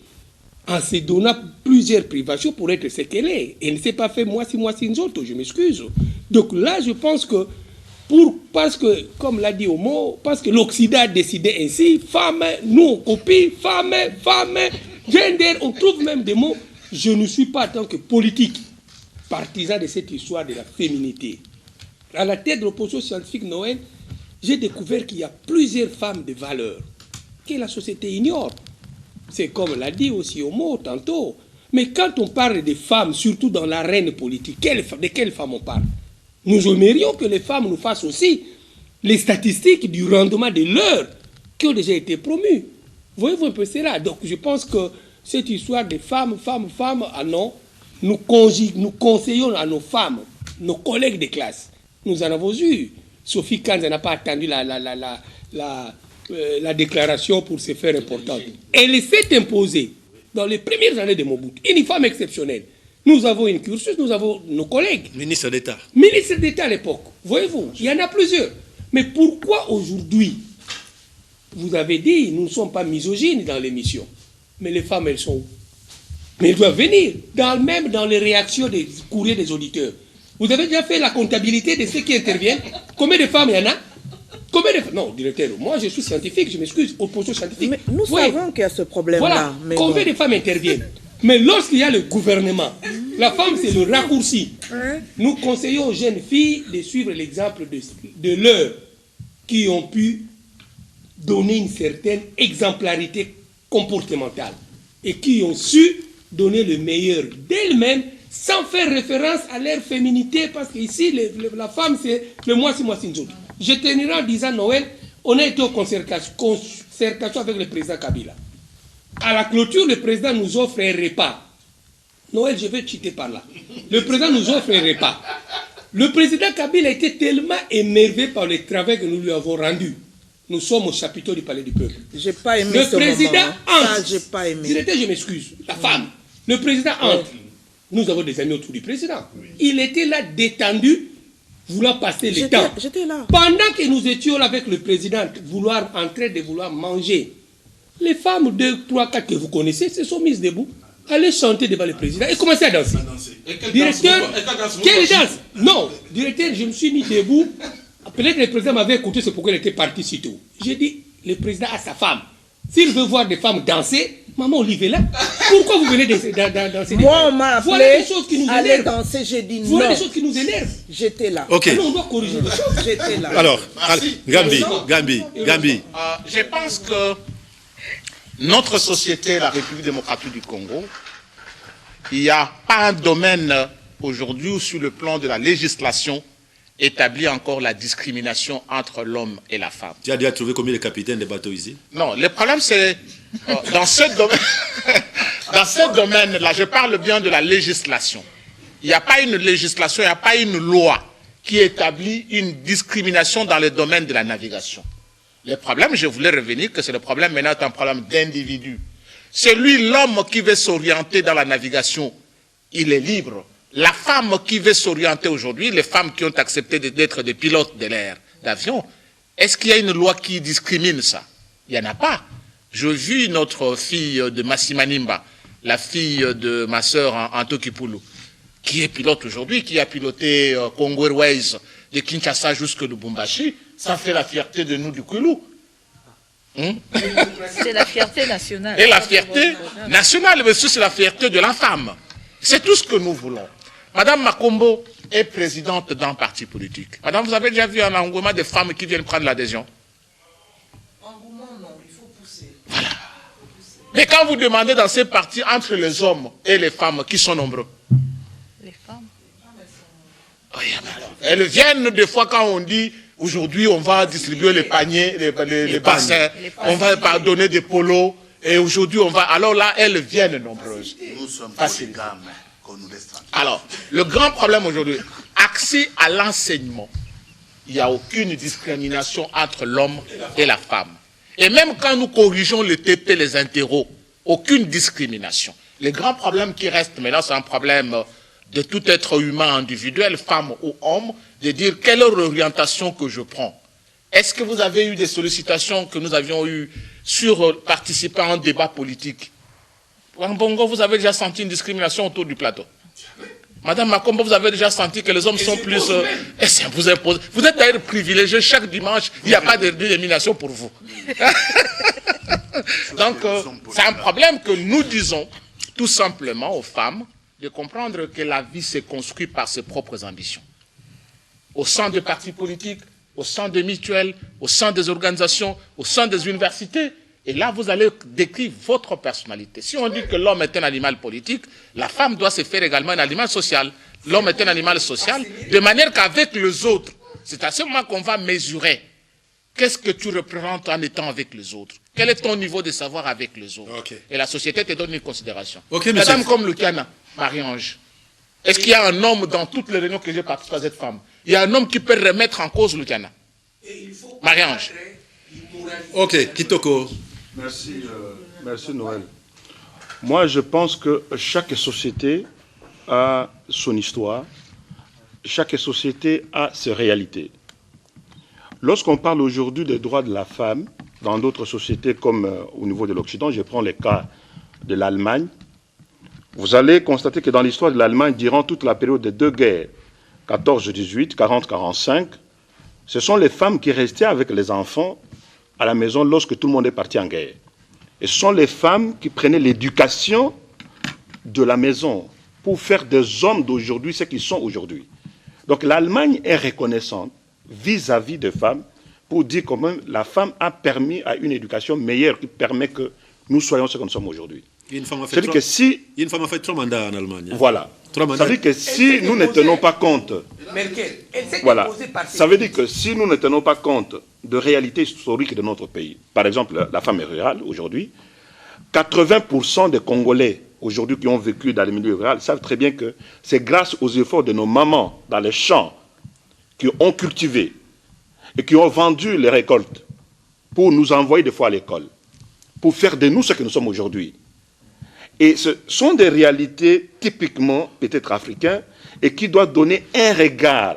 en se donnant plusieurs privations pour être ce qu'elle est. Elle ne s'est pas fait moi si autre, je m'excuse. Donc là, je pense que, parce que, comme l'a dit Homo, parce que l'Occident a décidé ainsi, femme, nous on copie, femme, gender, on trouve même des mots. Je ne suis pas, en tant que politique, partisan de cette histoire de la féminité. À la tête de l'opposition scientifique Noël, j'ai découvert qu'il y a plusieurs femmes de valeur que la société ignore. C'est comme l'a dit aussi Homo tantôt. Mais quand on parle des femmes, surtout dans l'arène politique, de quelles femmes on parle? Nous aimerions que les femmes nous fassent aussi les statistiques du rendement de l'heure qui ont déjà été promues. Voyez-vous un peu cela? Donc je pense que cette histoire de femmes, ah non, nous conseillons à nos femmes, nos collègues de classe. Nous en avons eu. Sophie Kanz n'a pas attendu la déclaration pour se faire importante. Elle s'est imposée dans les premières années de Mobutu. Une femme exceptionnelle. Nous avons une cursus, nous avons nos collègues. Ministre d'État. Ministre d'État à l'époque. Voyez-vous, il y en a plusieurs. Mais pourquoi aujourd'hui, vous avez dit, nous ne sommes pas misogynes dans l'émission. Mais les femmes, elles sont où? Mais elles doivent venir, même dans les réactions des courriers des auditeurs. Vous avez déjà fait la comptabilité de ceux qui interviennent? Combien de femmes il y en a? Non, directeur, moi je suis scientifique, je m'excuse, opposition scientifique. Mais nous savons qu'il y a ce problème-là. Voilà, mais combien de femmes interviennent? Mais lorsqu'il y a le gouvernement, la femme c'est le raccourci. Nous conseillons aux jeunes filles de suivre l'exemple de leurs qui ont pu donner une certaine exemplarité comportementale et qui ont su donner le meilleur d'elles-mêmes sans faire référence à leur féminité, parce qu'ici, la femme, c'est le moi, c'est nous autres. Je terminerai en disant, Noël, on a été en concertation avec le président Kabila. À la clôture, le président nous offre un repas. Noël, je vais citer par là. Le président nous offre un repas. Le président Kabila était tellement émerveillé par le travail que nous lui avons rendu. Nous sommes au chapiteau du Palais du Peuple. J'ai pas aimé le président entre. Ça, j'ai pas aimé. Directeur, je m'excuse. La femme. Le président entre. Nous avons des amis autour du président. Il était là détendu, voulant passer le temps. J'étais là. Pendant que nous étions là avec le président, en train de vouloir manger, les femmes 2, 3, 4 que vous connaissez se sont mises debout, allaient chanter devant le président et commencer à danser. Directeur, quelle danse? Non, directeur, je me suis mis debout. Peut-être que le président m'avait écouté, c'est pourquoi il était parti si tôt. J'ai dit, le président a sa femme. S'il veut voir des femmes danser, maman Olivier là, pourquoi vous venez danser? Moi, on m'a appelé, voilà des choses qui nous aller énervent. danser, j'ai dit non. Voilà des choses qui nous énervent. J'étais là. Ok. Alors on doit corriger les choses. J'étais là. Alors, Gambi. Je pense que notre société, la République démocratique du Congo, il n'y a pas un domaine aujourd'hui où sur le plan de la législation établit encore la discrimination entre l'homme et la femme. Tu as déjà trouvé combien de capitaines de bateaux ici? Non, le problème c'est, dans ce domaine-là, je parle bien de la législation. Il n'y a pas une législation, il n'y a pas une loi qui établit une discrimination dans le domaine de la navigation. Le problème, je voulais revenir, que c'est le problème maintenant, c'est un problème d'individu. C'est lui, l'homme qui veut s'orienter dans la navigation, il est libre. La femme qui veut s'orienter aujourd'hui, les femmes qui ont accepté d'être des pilotes de l'air, d'avion, est-ce qu'il y a une loi qui discrimine ça? Il n'y en a pas. Je vis notre fille de Massimanimba, la fille de ma sœur Antokipulu, qui est pilote aujourd'hui, qui a piloté Congo Airways de Kinshasa jusque Lubumbashi. Ça fait la fierté de nous du Kulu. C'est la fierté nationale. Et la fierté nationale, mais aussi c'est la fierté de la femme. C'est tout ce que nous voulons. Madame Makombo est présidente d'un parti politique. Madame, vous avez déjà vu un engouement de femmes qui viennent prendre l'adhésion? Engouement, non, il faut pousser. Voilà. Mais quand vous demandez dans ces partis entre les hommes et les femmes, qui sont nombreux? Les femmes. Oui, elles viennent des fois quand on dit aujourd'hui on va distribuer les paniers, les bassins, on va donner des polos, Et aujourd'hui, on va... Alors là, elles viennent nombreuses. Nous sommes Facile. polygames, qu'on nous laisse tranquille. Alors, le grand problème aujourd'hui, accès à l'enseignement. Il n'y a aucune discrimination entre l'homme et la femme. Et même quand nous corrigeons le TP, les interros, aucune discrimination. Le grand problème qui reste, mais là c'est un problème de tout être humain individuel, femme ou homme, de dire quelle orientation que je prends. Est-ce que vous avez eu des sollicitations que nous avions eues sur participer à un débat politique? En Bongo, vous avez déjà senti une discrimination autour du plateau? Madame Makombo, vous avez déjà senti que les hommes sont plus... vous êtes d'ailleurs privilégiés. Chaque dimanche, il n'y a pas de d'élimination pour vous. Donc, c'est un problème que nous disons tout simplement aux femmes de comprendre que la vie se construit par ses propres ambitions. Au sein des partis politiques, au sein des mutuelles, au sein des organisations, au sein des universités. Et là, vous allez décrire votre personnalité. Si on dit que l'homme est un animal politique, la femme doit se faire également un animal social. L'homme est un animal social, de manière qu'avec les autres, c'est à ce moment qu'on va mesurer qu'est-ce que tu représentes en étant avec les autres. Quel est ton niveau de savoir avec les autres. Okay. Et la société te donne une considération. Okay, Madame comme Luciana, Marie-Ange, est-ce qu'il y a un homme dans toutes les réunions que j'ai participé à cette femme? Il y a un homme qui peut remettre en cause Luciana. Marie-Ange. Ok, Kitoko. Merci, merci Noël. Moi, je pense que chaque société a son histoire, chaque société a ses réalités. Lorsqu'on parle aujourd'hui des droits de la femme, dans d'autres sociétés comme au niveau de l'Occident, je prends le cas de l'Allemagne, vous allez constater que dans l'histoire de l'Allemagne, durant toute la période des deux guerres, 14-18, 40-45, ce sont les femmes qui restaient avec les enfants à la maison lorsque tout le monde est parti en guerre. Et ce sont les femmes qui prenaient l'éducation de la maison pour faire des hommes d'aujourd'hui ce qu'ils sont aujourd'hui. Donc l'Allemagne est reconnaissante vis-à-vis des femmes pour dire comment la femme a permis à une éducation meilleure qui permet que nous soyons ce que nous sommes aujourd'hui. Une femme a fait 3 mandats en Allemagne. Hein. Voilà. Ça veut dire que si nous ne tenons pas compte... Voilà. Ça veut dire que si nous ne tenons pas compte de réalités historiques de notre pays, par exemple, la femme est rurale aujourd'hui, 80% des Congolais aujourd'hui qui ont vécu dans les milieux ruraux savent très bien que c'est grâce aux efforts de nos mamans dans les champs qui ont cultivé et qui ont vendu les récoltes pour nous envoyer des fois à l'école, pour faire de nous ce que nous sommes aujourd'hui. Et ce sont des réalités typiquement peut-être africaines et qui doivent donner un regard,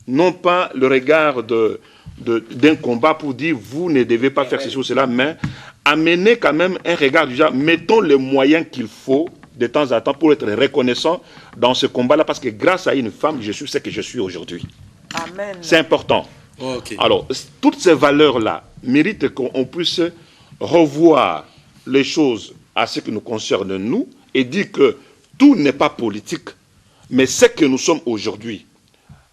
non pas le regard d'un combat pour dire vous ne devez pas faire ceci ou cela, mais amener quand même un regard du genre, mettons les moyens qu'il faut de temps en temps pour être reconnaissant dans ce combat-là, parce que grâce à une femme, je suis ce que je suis aujourd'hui. C'est important. Okay. Alors, toutes ces valeurs-là méritent qu'on puisse revoir les choses à ce qui nous concerne nous et dire que tout n'est pas politique, mais ce que nous sommes aujourd'hui.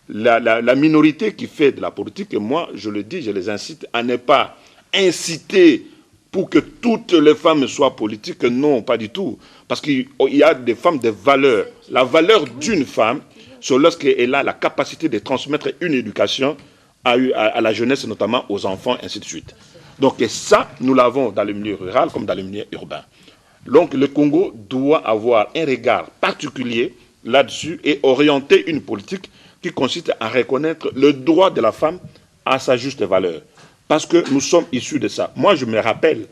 La minorité qui fait de la politique, et moi, je le dis, je les incite à ne pas inciter pour que toutes les femmes soient politiques. Non, pas du tout. Parce qu'il y a des femmes de valeur. La valeur d'une femme, c'est lorsqu'elle a la capacité de transmettre une éducation à la jeunesse, notamment aux enfants, ainsi de suite. Donc, et ça, nous l'avons dans le milieu rural comme dans le milieu urbain. Donc, le Congo doit avoir un regard particulier là-dessus et orienter une politique qui consiste à reconnaître le droit de la femme à sa juste valeur. Parce que nous sommes issus de ça. Moi, je me rappelle,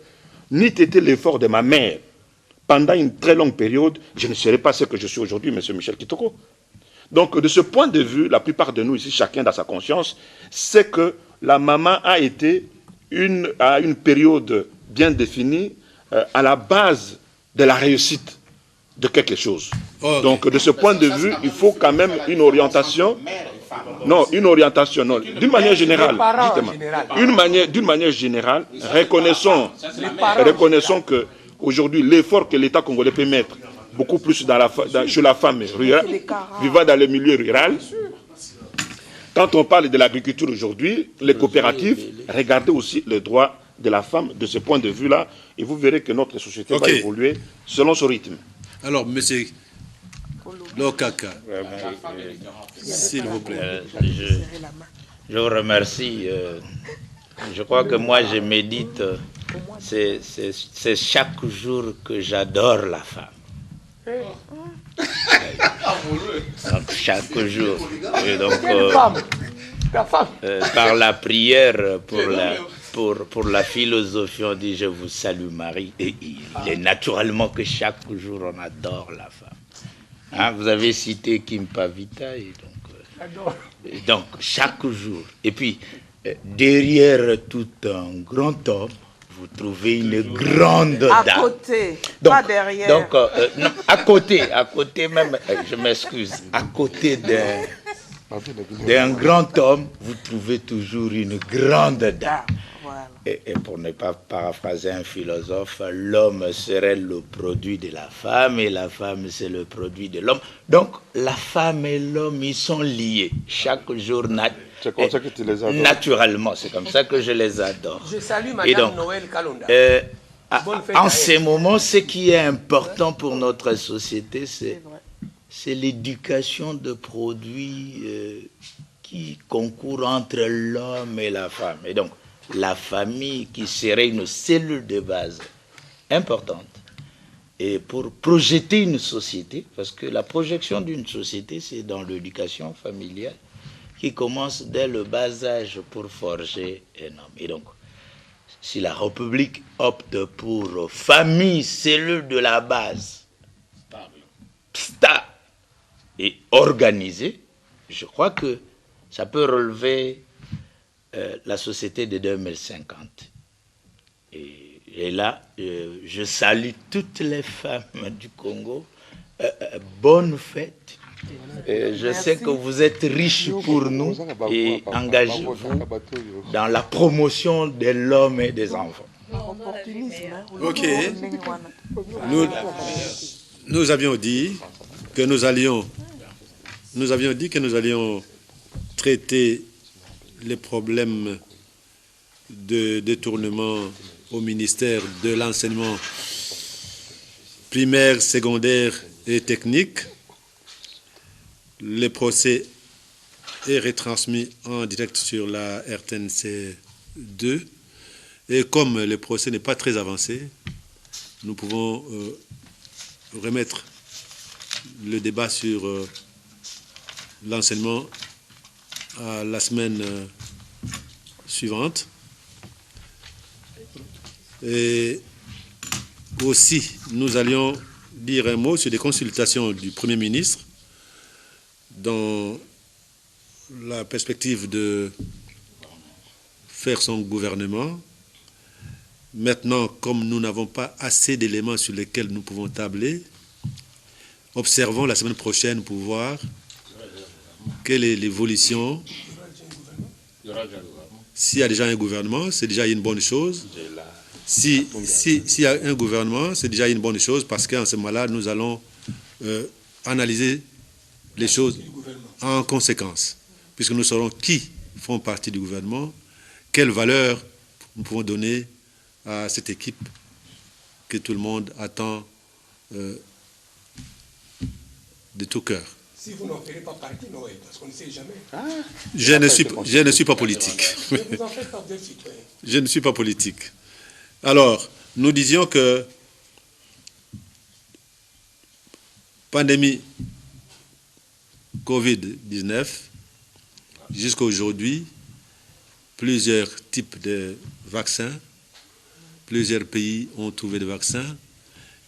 n'eût été l'effort de ma mère, pendant une très longue période, je ne serais pas ce que je suis aujourd'hui, M. Michel Kitoko. Donc, de ce point de vue, la plupart de nous ici, chacun dans sa conscience, c'est que la maman a été à une période bien définie à la base de la réussite de quelque chose. Okay. Donc, de ce point de vue, il faut quand même une orientation. Non, une orientation, non. D'une manière générale, justement. D'une manière générale, reconnaissons que aujourd'hui, l'effort que l'État congolais peut mettre, beaucoup plus chez la femme rurale, vivant dans le milieu rural. Quand on parle de l'agriculture aujourd'hui, les coopératives, regardez aussi le droit de la femme de ce point de vue-là, et vous verrez que notre société va évoluer selon ce rythme. Alors, monsieur Lokaka, s'il vous plaît. Je vous remercie. Je crois que moi, je médite c'est chaque jour que j'adore la femme. Donc, chaque jour. Et donc, par la prière pour la philosophie, on dit je vous salue Marie. Et il est naturellement que chaque jour on adore la femme. Hein, vous avez cité Kim Pavita et donc chaque jour. Et puis derrière tout un grand homme, vous trouvez une grande dame. À côté, donc, pas derrière. Donc, non, à côté même, je m'excuse, à côté d'un grand homme, vous trouvez toujours une grande dame. Voilà. Et pour ne pas paraphraser un philosophe, l'homme serait le produit de la femme et la femme c'est le produit de l'homme. Donc la femme et l'homme, ils sont liés. Chaque jour, c'est comme ça que tu les adores. Naturellement, c'est comme ça que je les adore. Je salue Madame Noël Kalonda. En ces moments, ce qui est important pour notre société, c'est l'éducation de produits qui concourent entre l'homme et la femme. Et donc, la famille qui serait une cellule de base importante. Et pour projeter une société, parce que la projection d'une société, c'est dans l'éducation familiale qui commence dès le bas âge pour forger un homme. Et donc, si la République opte pour famille, cellule de la base, stable et organisée, je crois que ça peut relever la société de 2050. Et là, je salue toutes les femmes du Congo. Bonne fête. Je sais que vous êtes riches pour nous et engagez-vous dans la promotion de l'homme et des enfants. Ok. Nous avions dit que nous allions traiter les problèmes de détournement au ministère de l'enseignement primaire, secondaire et technique. Le procès est retransmis en direct sur la RTNC 2. Et comme le procès n'est pas très avancé, nous pouvons remettre le débat sur l'enseignement à la semaine suivante. Et aussi, nous allions dire un mot sur des consultations du Premier ministre dans la perspective de faire son gouvernement. Maintenant, comme nous n'avons pas assez d'éléments sur lesquels nous pouvons tabler, observons la semaine prochaine pour voir quelle est l'évolution. S'il y a déjà un gouvernement, c'est déjà une bonne chose. S'il y a un gouvernement, c'est déjà une bonne chose parce qu'en ce moment-là, nous allons analyser les choses en conséquence, puisque nous saurons qui font partie du gouvernement, quelle valeur nous pouvons donner à cette équipe que tout le monde attend de tout cœur. Si vous n'en ferez pas partie, Noël, parce qu'on ne sait jamais. Je ne suis pas politique. Mais vous en faites partie des citoyens. Je ne suis pas politique. Alors, nous disions que pandémie Covid-19, jusqu'à aujourd'hui, plusieurs types de vaccins, plusieurs pays ont trouvé des vaccins,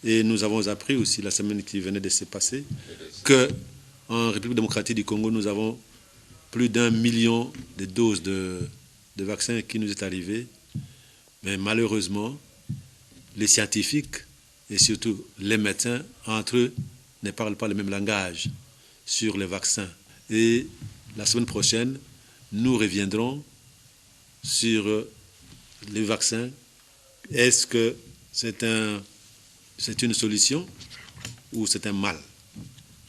et nous avons appris aussi la semaine qui venait de se passer qu'en République démocratique du Congo, nous avons plus d'1 million de doses de vaccins qui nous est arrivé. Mais malheureusement, les scientifiques et surtout les médecins, entre eux, ne parlent pas le même langage sur les vaccins. Et la semaine prochaine, nous reviendrons sur les vaccins. Est-ce que c'est une solution ou c'est un mal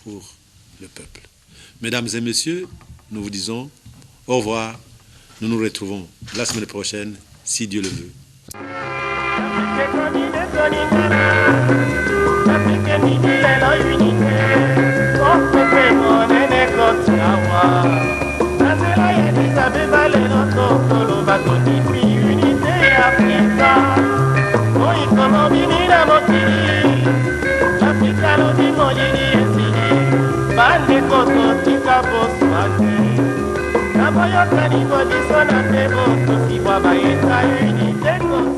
pour le peuple? Mesdames et messieurs, nous vous disons au revoir. Nous nous retrouvons la semaine prochaine, si Dieu le veut. Unité Africa. mokili na mokili afrika lobi molili esili bandeko totika boswate na boyokani boliso na tebo tosibwa baeta uni tengo